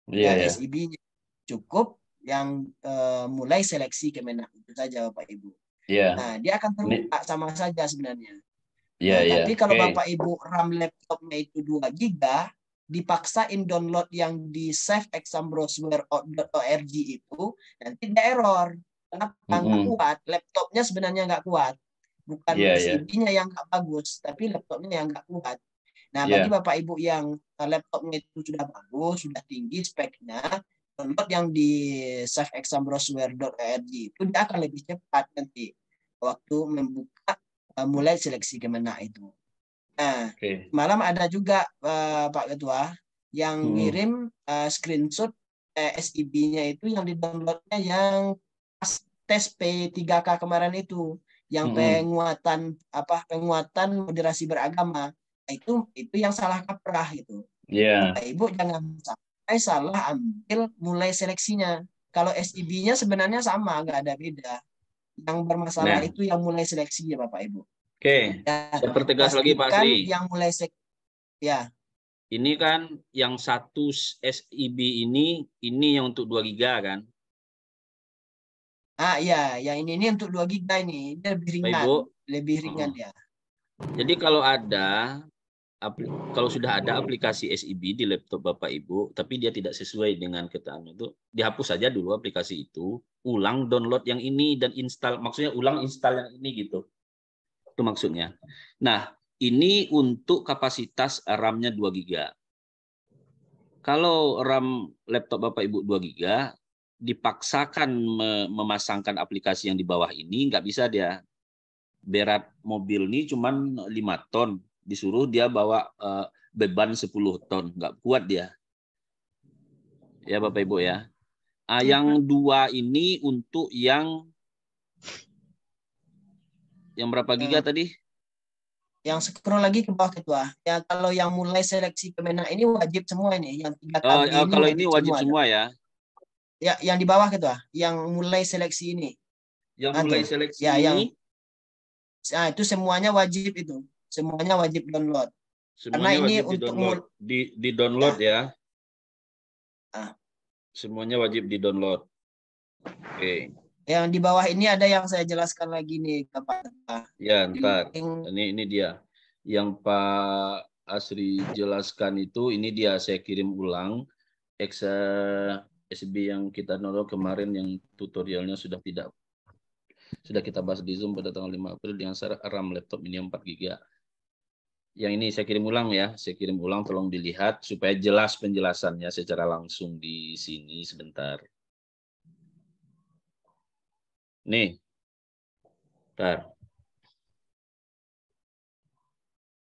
SIB-nya. Cukup yang mulai seleksi Kemenak itu saja Bapak Ibu. Nah, dia akan terbuka sama saja sebenarnya. Tapi kalau Bapak Ibu RAM laptopnya itu 2 GB, dipaksain download yang di surveyexambrowser.org itu, nanti dia error. Kenapa? Nggak kuat. Laptopnya sebenarnya nggak kuat. Bukan SIB-nya yang nggak bagus, tapi laptopnya yang nggak kuat. Nah, bagi Bapak Ibu yang laptopnya itu sudah bagus, sudah tinggi speknya, download yang di surveyexambrowser.org itu dia akan lebih cepat nanti waktu membuka mulai seleksi Kemenak itu. Nah, malam ada juga Pak Ketua yang ngirim screenshot SIB-nya itu yang di-downloadnya yang tes P3K kemarin itu, yang penguatan moderasi beragama. Itu yang salah kaprah gitu. Bapak Ibu jangan sampai salah ambil mulai seleksinya. Kalau SIB-nya sebenarnya sama, nggak ada beda. Yang bermasalah itu yang mulai seleksi ya Bapak Ibu. Oke, saya pertegas lagi Pak Sri. Yang mulai ya. Ini kan yang satu SIB ini yang untuk 2 GB kan? Iya, yang ini untuk 2 GB ini. Dia lebih ringan. Ibu, lebih ringan ya. Jadi kalau sudah ada aplikasi SIB di laptop Bapak Ibu, tapi dia tidak sesuai dengan ketentuan itu, dihapus saja dulu aplikasi itu, ulang download yang ini dan install, maksudnya ulang install yang ini gitu. Itu maksudnya. Nah, ini untuk kapasitas RAM-nya 2 GB. Kalau RAM laptop Bapak Ibu 2 GB, dipaksakan memasangkan aplikasi yang di bawah ini, nggak bisa dia. Berat mobil ini cuma 5 ton. Disuruh dia bawa beban 10 ton. Nggak kuat dia. Ya Bapak Ibu ya. Yang 2 ini untuk yang berapa giga tadi? Yang scroll lagi ke bawah Ketua. Ya kalau yang mulai seleksi Kemenak ini wajib semua ini. Yang 3 KB ini kalau ini wajib semua ya? Ya, yang di bawah Ketua. Yang mulai seleksi ini. Yang mulai seleksi ini? Nah, itu semuanya wajib itu. Semuanya wajib download. Semuanya karena ini untuk di-download ya. Semuanya wajib di-download. Oke. Yang di bawah ini ada yang saya jelaskan lagi nih Pak. Ya, ntar. Ini dia. Yang Pak Asri jelaskan itu, ini dia saya kirim ulang. SB yang kita download kemarin yang tutorialnya sudah kita bahas di Zoom pada tanggal 5 April dengan RAM laptop ini 4 GB. Yang ini saya kirim ulang ya. Saya kirim ulang, tolong dilihat supaya jelas penjelasannya secara langsung di sini sebentar. Nih. Bentar.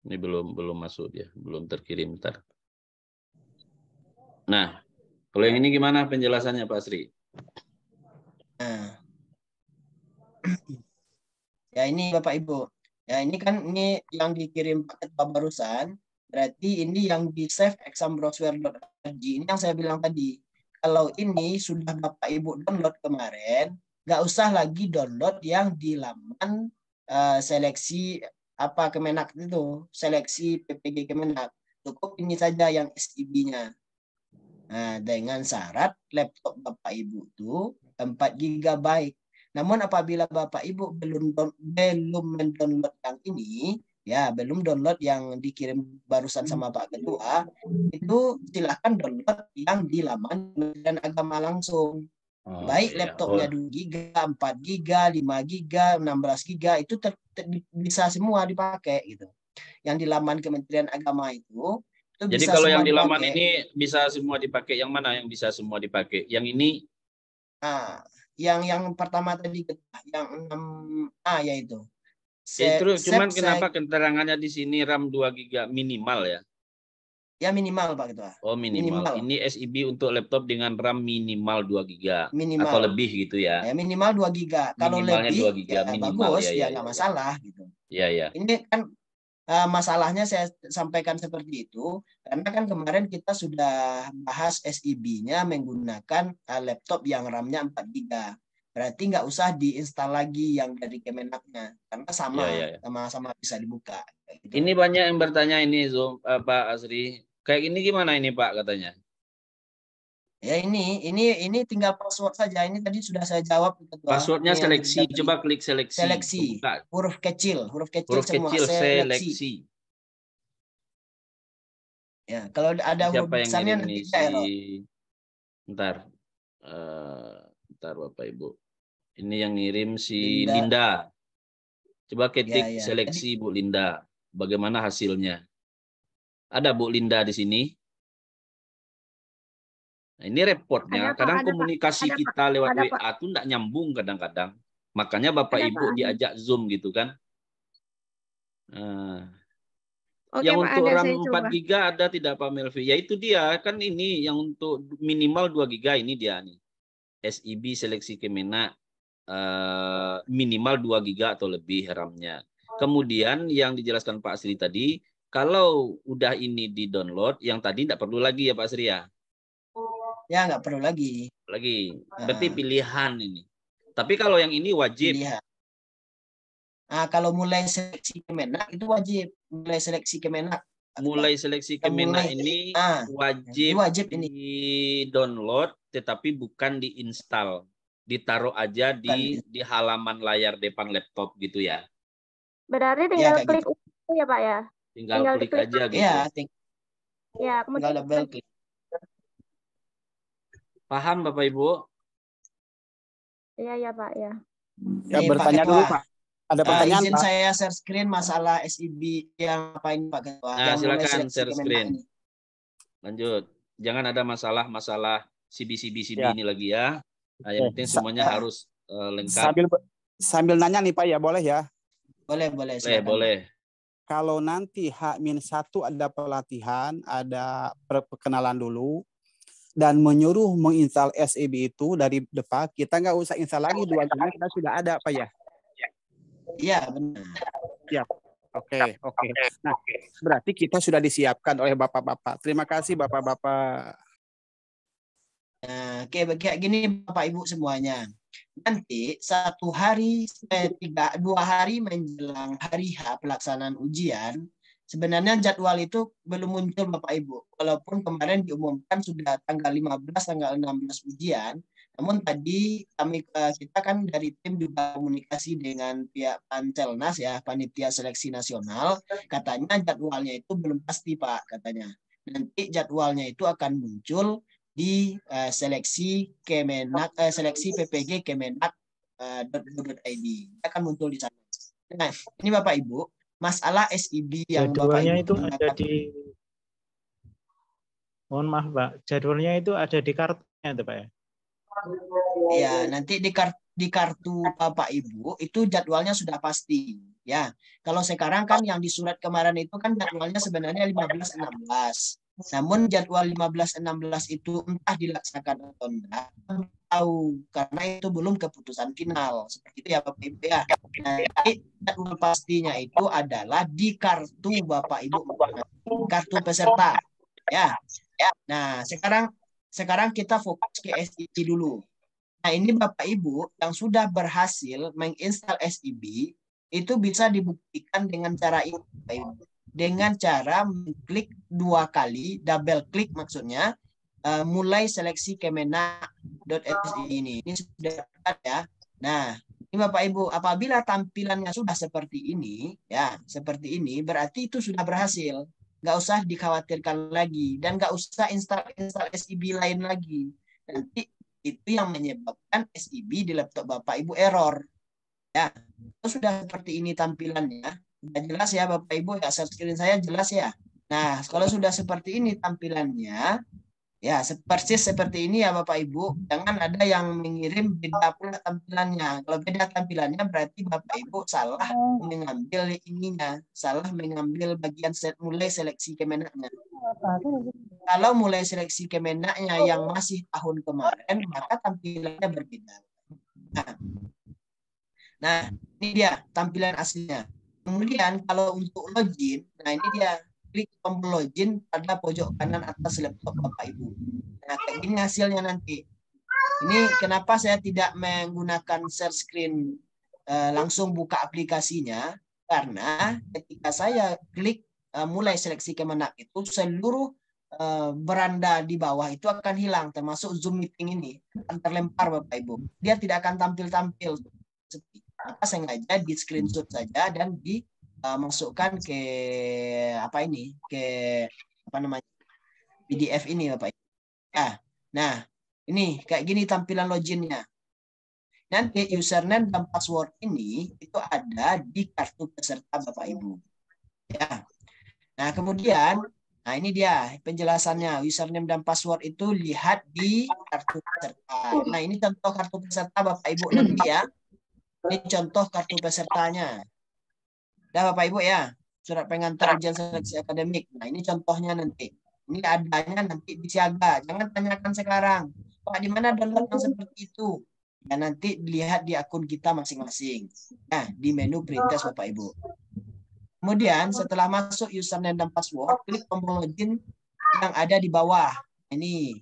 Ini belum masuk dia, belum terkirim. Ntar. Nah, kalau yang ini gimana penjelasannya Pak Sri? Nah, ya ini Bapak Ibu. Ya ini kan ini yang dikirim paket barusan. Berarti ini yang di save exambrowseware.org. Ini yang saya bilang tadi. Kalau ini sudah Bapak Ibu download kemarin, nggak usah lagi download yang di laman seleksi apa Kemenak itu, seleksi PPG Kemenak. Cukup ini saja yang SIB-nya. Nah, dengan syarat laptop Bapak Ibu itu 4 GB. Namun apabila Bapak Ibu belum mendownload yang ini, ya belum download yang dikirim barusan sama Pak Ketua, itu silahkan download yang di laman Kementerian Agama langsung. Baik laptopnya 2 GB, 4 GB, 5 GB, 16 GB itu bisa semua dipakai gitu. Yang di laman Kementerian Agama itu jadi bisa kalau yang semua di laman dipakai. ini bisa semua dipakai. Yang mana yang bisa semua dipakai? Yang ini? Nah, yang pertama tadi yang 6A yaitu. Terus cuman kenapa keterangannya di sini RAM 2 GB minimal ya? Ya minimal Pak Ketua. Oh minimal. Ini SIB untuk laptop dengan RAM minimal 2 GB minimal. Atau lebih gitu ya? Ya minimal 2 GB. Kalau minimalnya lebih 2 GB ya minimal. bagus, ya nggak masalah gitu. Iya. Ini kan masalahnya saya sampaikan seperti itu karena kan kemarin kita sudah bahas SIB-nya menggunakan laptop yang RAM-nya 4 GB. Berarti nggak usah diinstal lagi yang dari Kemenaknya karena sama-sama bisa dibuka. Gitu. Ini banyak yang bertanya ini Pak Asri. Kayak ini gimana ini Pak katanya? Ya ini tinggal password saja. Ini tadi sudah saya jawab. Passwordnya seleksi. Coba klik seleksi. Seleksi. Huruf kecil semua. Seleksi. Ya, kalau ada huruf besarnya nanti error. Ntar Bapak Ibu. Ini yang ngirim si Linda. Coba ketik seleksi Bu Linda. Bagaimana hasilnya? Ada Bu Linda di sini. Nah, ini reportnya. Kadang komunikasi kita lewat WA itu enggak nyambung kadang-kadang. Makanya Bapak Ibu diajak Zoom gitu kan. Yang untuk RAM 4 GB ada tidak Pak Melvi? Ya itu dia. Kan ini yang untuk minimal 2 GB ini dia nih. SIB seleksi Kemenak minimal 2 GB atau lebih RAM-nya. Kemudian yang dijelaskan Pak Sri tadi, kalau udah ini di-download, yang tadi tidak perlu lagi ya Pak Sri ya? Ya nggak perlu lagi. Berarti pilihan ini. Tapi kalau yang ini wajib. Pilihan. Nah, kalau mulai seleksi Kemenak itu wajib. Mulai seleksi Kemenak. Ini wajib ini di-download, tetapi bukan diinstal. Ditaruh aja di halaman layar depan laptop gitu ya. Berarti tinggal klik itu ya Pak ya? Tinggal klik aja gitu. Ya, kemudian double klik. Paham Bapak Ibu? Iya Pak ya. Ya bertanya dulu Pak. Ada pertanyaan izin Pak? saya share screen masalah SIB yang apa ini Pak Ketua? Nah, silakan share screen. Lanjut. Jangan ada masalah CB ini lagi ya. Nah, yang penting semuanya harus lengkap. Sambil nanya nih Pak ya, boleh ya? Boleh. Kalau nanti H-1 ada pelatihan, ada perkenalan dulu, dan menyuruh menginstal SIB itu dari depan, kita nggak usah install lagi 2 GB, kita sudah ada Pak ya? Iya benar. Ya. Oke. Nah, berarti kita sudah disiapkan oleh Bapak-Bapak. Terima kasih Bapak-Bapak. Nah, kayak gini Bapak Ibu semuanya. Nanti 2 hari menjelang hari H pelaksanaan ujian, sebenarnya jadwal itu belum muncul Bapak Ibu. Walaupun kemarin diumumkan sudah tanggal 15, tanggal 16 ujian, namun tadi kita kan dari tim juga komunikasi dengan pihak Pancelnas ya, Panitia Seleksi Nasional, katanya jadwalnya itu belum pasti Pak katanya. Nanti jadwalnya itu akan muncul di seleksi Kemenak, seleksi PPG Kemenak.go.id akan muncul di sana. Nah, ini Bapak Ibu, masalah SIB yang jadwalnya Bapak Ibu itu ada di, mohon maaf Pak, jadwalnya itu ada di kartunya itu Pak ya? Ya, nanti di kartu Bapak Ibu itu jadwalnya sudah pasti Ya, kalau sekarang kan yang di surat kemarin itu kan jadwalnya sebenarnya 15-16. Namun jadwal 15-16 itu entah dilaksanakan atau enggak, tahu karena itu belum keputusan final. Seperti itu ya Bapak Ibu ya. Nah, jadwal pastinya itu adalah di kartu Bapak Ibu, kartu peserta. Ya. Nah, sekarang kita fokus ke SIB dulu. Nah, ini Bapak Ibu yang sudah berhasil menginstal SIB itu bisa dibuktikan dengan cara ini, Bapak Ibu. Dengan cara mengklik 2 kali, double klik maksudnya, mulai seleksi kemenak.si ini. Ini sudah ada. Nah, ini Bapak Ibu, apabila tampilannya sudah seperti ini, ya seperti ini, berarti itu sudah berhasil. Nggak usah dikhawatirkan lagi dan nggak usah install SIB lain lagi. Nanti itu yang menyebabkan SIB di laptop Bapak Ibu error. Ya, itu sudah seperti ini tampilannya. Sudah jelas ya Bapak Ibu ya, share screen saya jelas ya. Nah, kalau sudah seperti ini tampilannya, ya persis seperti ini ya Bapak Ibu. Jangan ada yang mengirim beda pula tampilannya. Kalau beda tampilannya berarti Bapak Ibu salah mengambil ininya, salah mengambil bagian mulai seleksi kemenaknya. Kalau mulai seleksi kemenaknya yang masih tahun kemarin, maka tampilannya berbeda. Nah, ini dia tampilan aslinya. Kemudian kalau untuk login, nah ini dia, klik tombol login pada pojok kanan atas laptop Bapak Ibu. Nah, kayak gini hasilnya nanti. Ini kenapa saya tidak menggunakan share screen langsung buka aplikasinya, karena ketika saya klik mulai seleksi kemenak itu seluruh beranda di bawah itu akan hilang, termasuk Zoom meeting ini akan terlempar Bapak Ibu. Dia tidak akan tampil-tampil. Maka sengaja di screenshot saja dan dimasukkan ke PDF ini Bapak Ibu. Nah, ini kayak gini tampilan loginnya. Nanti username dan password ini itu ada di kartu peserta Bapak Ibu. Ya. Nah, kemudian ini dia penjelasannya. Username dan password itu lihat di kartu peserta. Nah, ini contoh kartu peserta Bapak Ibu nanti ya. Ini contoh kartu pesertanya. Dah Bapak Ibu ya, surat pengantar ujian seleksi akademik. Nah, ini contohnya nanti. Ini adanya nanti di siaga. Jangan tanyakan sekarang. Pak, di mana download yang seperti itu? Ya, nanti dilihat di akun kita masing-masing. Nah, di menu Printes Bapak Ibu. Kemudian setelah masuk username dan password, klik tombol login yang ada di bawah. Ini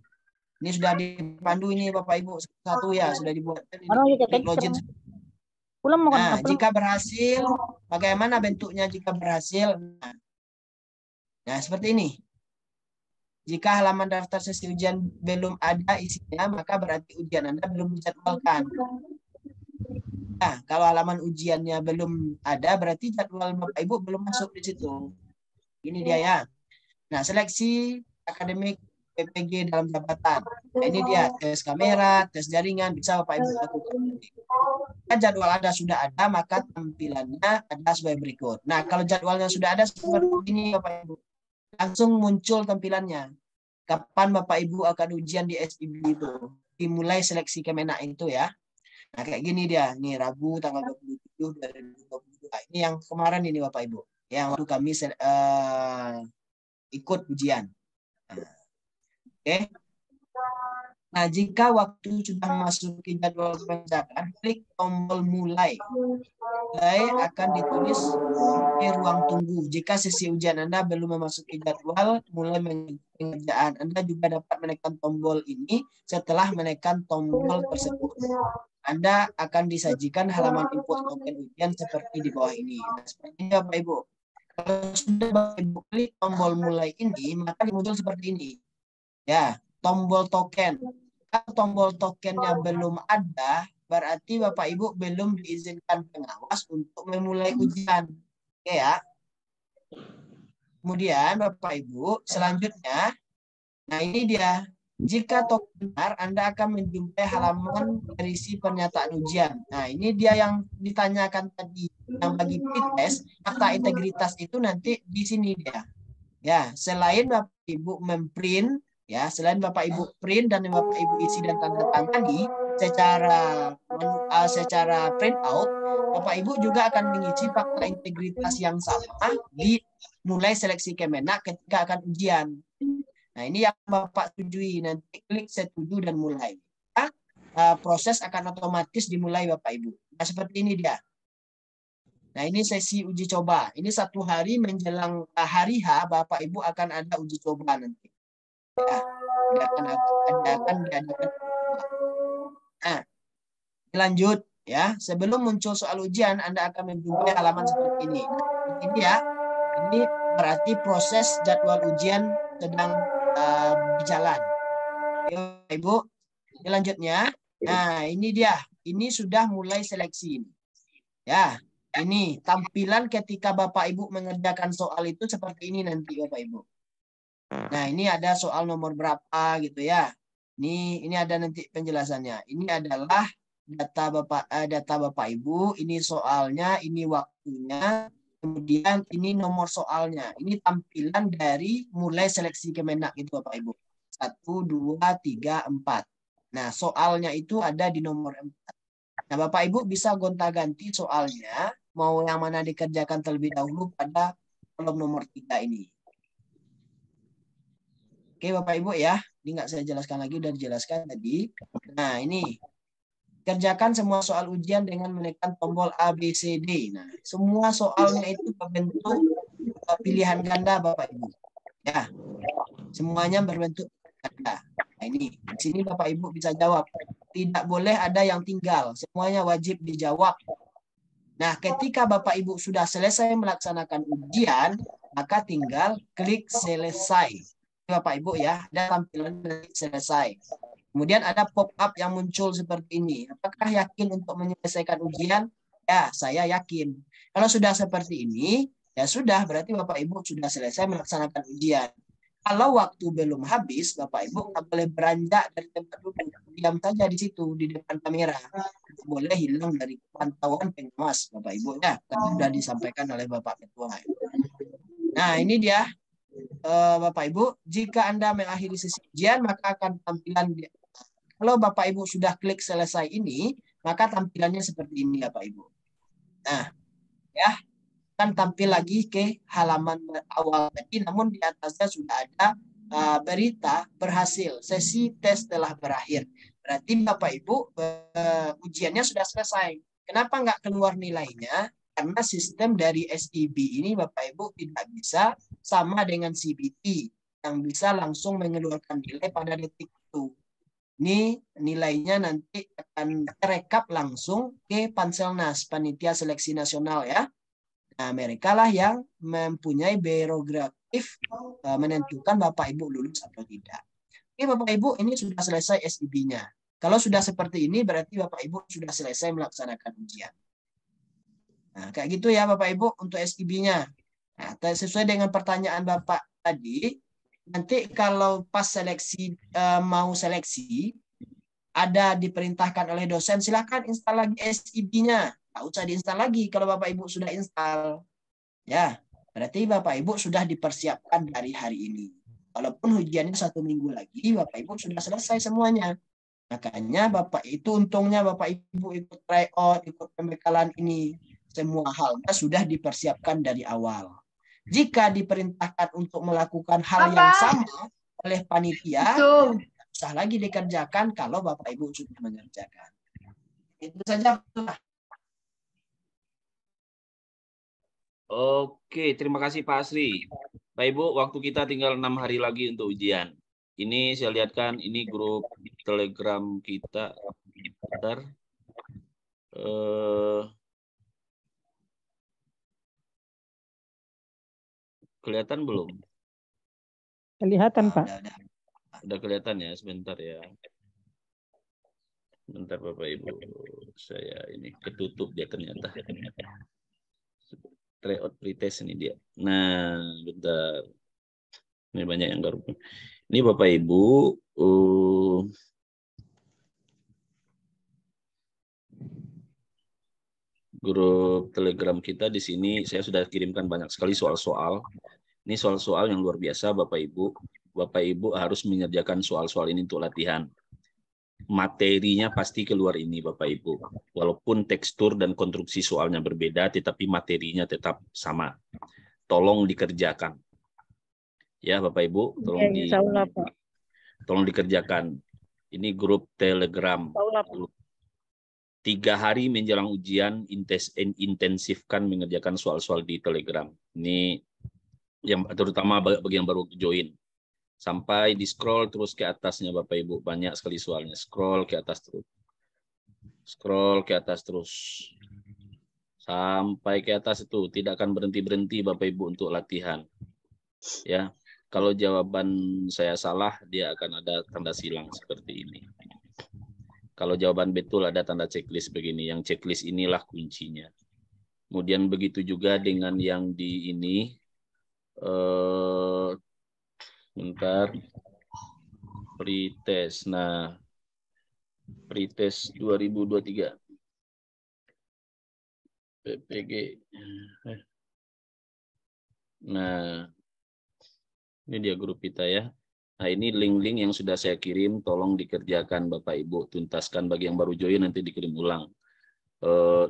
sudah dipandu ini Bapak Ibu satu ya, sudah dibuat. Klik login. Nah, jika berhasil, bagaimana bentuknya jika berhasil? Nah, seperti ini. Jika halaman daftar sesi ujian belum ada isinya, maka berarti ujian Anda belum dijadwalkan. Nah, kalau halaman ujiannya belum ada, berarti jadwal Bapak Ibu belum masuk di situ. Ini dia ya. Nah, seleksi akademik PPG dalam jabatan. Nah, ini dia tes kamera, tes jaringan, bisa Bapak Ibu lakukan. Jika jadwal Anda sudah ada, maka tampilannya ada sebagai berikut. Nah, kalau jadwalnya sudah ada seperti ini Bapak Ibu, langsung muncul tampilannya. Kapan Bapak Ibu akan ujian di SIB itu? Dimulai seleksi kemenak itu ya. Nah, kayak gini dia. Nih, Rabu tanggal 27 2022. Ini yang kemarin ini Bapak Ibu. Yang waktu kami ikut ujian. Oke. Nah, jika waktu sudah memasuki jadwal pengerjaan, klik tombol mulai. Mulai akan ditulis di ruang tunggu. Jika sesi ujian Anda belum memasuki jadwal mulai pengerjaan, Anda juga dapat menekan tombol ini. Setelah menekan tombol tersebut, Anda akan disajikan halaman input token ujian seperti di bawah ini. Nah, seperti ini Bapak Ibu. Kalau sudah Bapak Ibu klik tombol mulai ini, maka muncul seperti ini. Ya, tombol token. Kalau tombol tokennya belum ada, berarti Bapak Ibu belum diizinkan pengawas untuk memulai ujian. Oke ya. Kemudian Bapak Ibu, selanjutnya, nah ini dia. Jika token benar, Anda akan menjumpai halaman berisi pernyataan ujian. Nah, ini dia yang ditanyakan tadi. Yang bagi pretest, fakta integritas itu nanti di sini dia. Ya, selain Bapak Ibu memprint, ya, selain Bapak Ibu print dan Bapak Ibu isi dan tanda tangani secara print out, Bapak Ibu juga akan mengisi fakta integritas yang sama di mulai seleksi Kemenak ketika akan ujian. Nah, ini yang Bapak setujui. Nanti klik setuju dan mulai. Proses akan otomatis dimulai Bapak Ibu. Nah, seperti ini dia. Nah, ini sesi uji coba. Ini 1 hari menjelang hari H, Bapak Ibu akan ada uji coba nanti. Ya, akan diadakan. Nah, lanjut ya. Sebelum muncul soal ujian, Anda akan menjumpai halaman seperti ini. Nah, ini ya. Ini berarti proses jadwal ujian sedang berjalan. Oke, Ibu. Ini lanjutnya. Nah, ini dia. Ini sudah mulai seleksi. Ya, ini tampilan ketika Bapak Ibu mengerjakan soal itu seperti ini nanti Bapak Ibu. Nah, ini ada soal nomor berapa gitu ya. Ini ada nanti penjelasannya. Ini adalah data Bapak Ibu, ini soalnya, ini waktunya, kemudian ini nomor soalnya. Ini tampilan dari mulai seleksi Kemenak itu Bapak Ibu. 1, 2, 3, 4. Nah, soalnya itu ada di nomor 4. Nah, Bapak Ibu bisa gonta-ganti soalnya, mau yang mana dikerjakan terlebih dahulu pada kolom nomor 3 ini. Oke Bapak Ibu ya, ini nggak saya jelaskan lagi, udah dijelaskan tadi. Nah, ini kerjakan semua soal ujian dengan menekan tombol A, B, C, D. Nah, semua soalnya itu berbentuk pilihan ganda Bapak Ibu. Ya, semuanya berbentuk ganda. Nah, ini di sini Bapak Ibu bisa jawab. Tidak boleh ada yang tinggal, semuanya wajib dijawab. Nah, ketika Bapak Ibu sudah selesai melaksanakan ujian, maka tinggal klik selesai. Bapak Ibu ya, ada tampilan selesai. Kemudian ada pop-up yang muncul seperti ini. Apakah yakin untuk menyelesaikan ujian? Ya, saya yakin. Kalau sudah seperti ini, ya sudah, berarti Bapak Ibu sudah selesai melaksanakan ujian. Kalau waktu belum habis, Bapak Ibu tak boleh beranjak dari tempat duduk. Diam saja di situ, di depan kamera. Tak boleh hilang dari pantauan pengawas, Bapak Ibu. Ya, kan sudah disampaikan oleh Bapak Ketua. Nah, ini dia. Bapak Ibu, jika Anda mengakhiri sesi ujian, maka akan tampilan. Kalau Bapak Ibu sudah klik selesai ini, maka tampilannya seperti ini Bapak Ibu. Nah, ya, kan tampil lagi ke halaman awal tadi, namun di atasnya sudah ada berita berhasil, sesi tes telah berakhir. Berarti Bapak Ibu ujiannya sudah selesai. Kenapa nggak keluar nilainya? Karena sistem dari SIB ini Bapak Ibu tidak bisa sama dengan CBT yang bisa langsung mengeluarkan nilai pada detik itu. Ini nilainya nanti akan terekap langsung ke Panselnas, Panitia Seleksi Nasional ya. Nah, mereka lah yang mempunyai prerogatif menentukan Bapak Ibu lulus atau tidak. Oke Bapak Ibu, ini sudah selesai SIB-nya. Kalau sudah seperti ini berarti Bapak Ibu sudah selesai melaksanakan ujian. Nah, kayak gitu ya Bapak Ibu untuk SIB-nya. Nah, sesuai dengan pertanyaan Bapak tadi, nanti kalau pas seleksi mau seleksi, ada diperintahkan oleh dosen, silakan install lagi SIB-nya. Tak usah diinstal lagi kalau Bapak Ibu sudah install. Ya, berarti Bapak Ibu sudah dipersiapkan dari hari ini. Walaupun ujiannya 1 minggu lagi, Bapak Ibu sudah selesai semuanya. Makanya Bapak itu untungnya Bapak Ibu ikut tryout, ikut pembekalan ini. Semua halnya sudah dipersiapkan dari awal. Jika diperintahkan untuk melakukan hal yang sama oleh panitia, tidak usah lagi dikerjakan kalau Bapak Ibu sudah mengerjakan. Itu saja. Oke, terima kasih Pak Asri. Pak Ibu, waktu kita tinggal 6 hari lagi untuk ujian. Ini saya lihatkan, ini grup Telegram kita. Bentar. Kelihatan belum? Kelihatan, Pak. Udah kelihatan ya, sebentar ya. Bentar Bapak Ibu, saya ini ketutup dia ternyata. Tryout pretest ini dia. Nah, bentar. Ini banyak yang baru. Ini Bapak Ibu, grup Telegram kita di sini saya sudah kirimkan banyak sekali soal-soal. Ini soal-soal yang luar biasa Bapak Ibu. Bapak Ibu harus menyediakan soal-soal ini untuk latihan. materinya pasti keluar ini Bapak Ibu. Walaupun tekstur dan konstruksi soalnya berbeda, tetapi materinya tetap sama. Tolong dikerjakan. Ya Bapak Ibu, tolong dikerjakan. Ini grup Telegram. 3 hari menjelang ujian, intensifkan mengerjakan soal-soal di Telegram. Ini yang terutama bagi yang baru join. Sampai di scroll terus ke atasnya Bapak Ibu, banyak sekali soalnya. Scroll ke atas terus. Scroll ke atas terus. Sampai ke atas itu tidak akan berhenti-berhenti Bapak Ibu untuk latihan. Ya. Kalau jawaban saya salah, dia akan ada tanda silang seperti ini. Kalau jawaban betul ada tanda checklist begini. Yang checklist inilah kuncinya. Kemudian begitu juga dengan yang di ini. Bentar. Pretest. Nah, pretest 2023. PPG. Nah, ini dia grup kita ya. Nah, ini link-link yang sudah saya kirim, tolong dikerjakan Bapak Ibu, tuntaskan. Bagi yang baru join nanti dikirim ulang.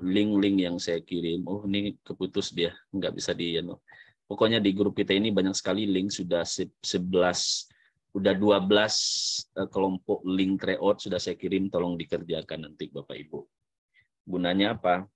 Link-link yang saya kirim, oh ini keputus dia, nggak bisa di. Pokoknya di grup kita ini banyak sekali link, sudah 12 kelompok link tryout sudah saya kirim, tolong dikerjakan nanti Bapak Ibu. Gunanya apa?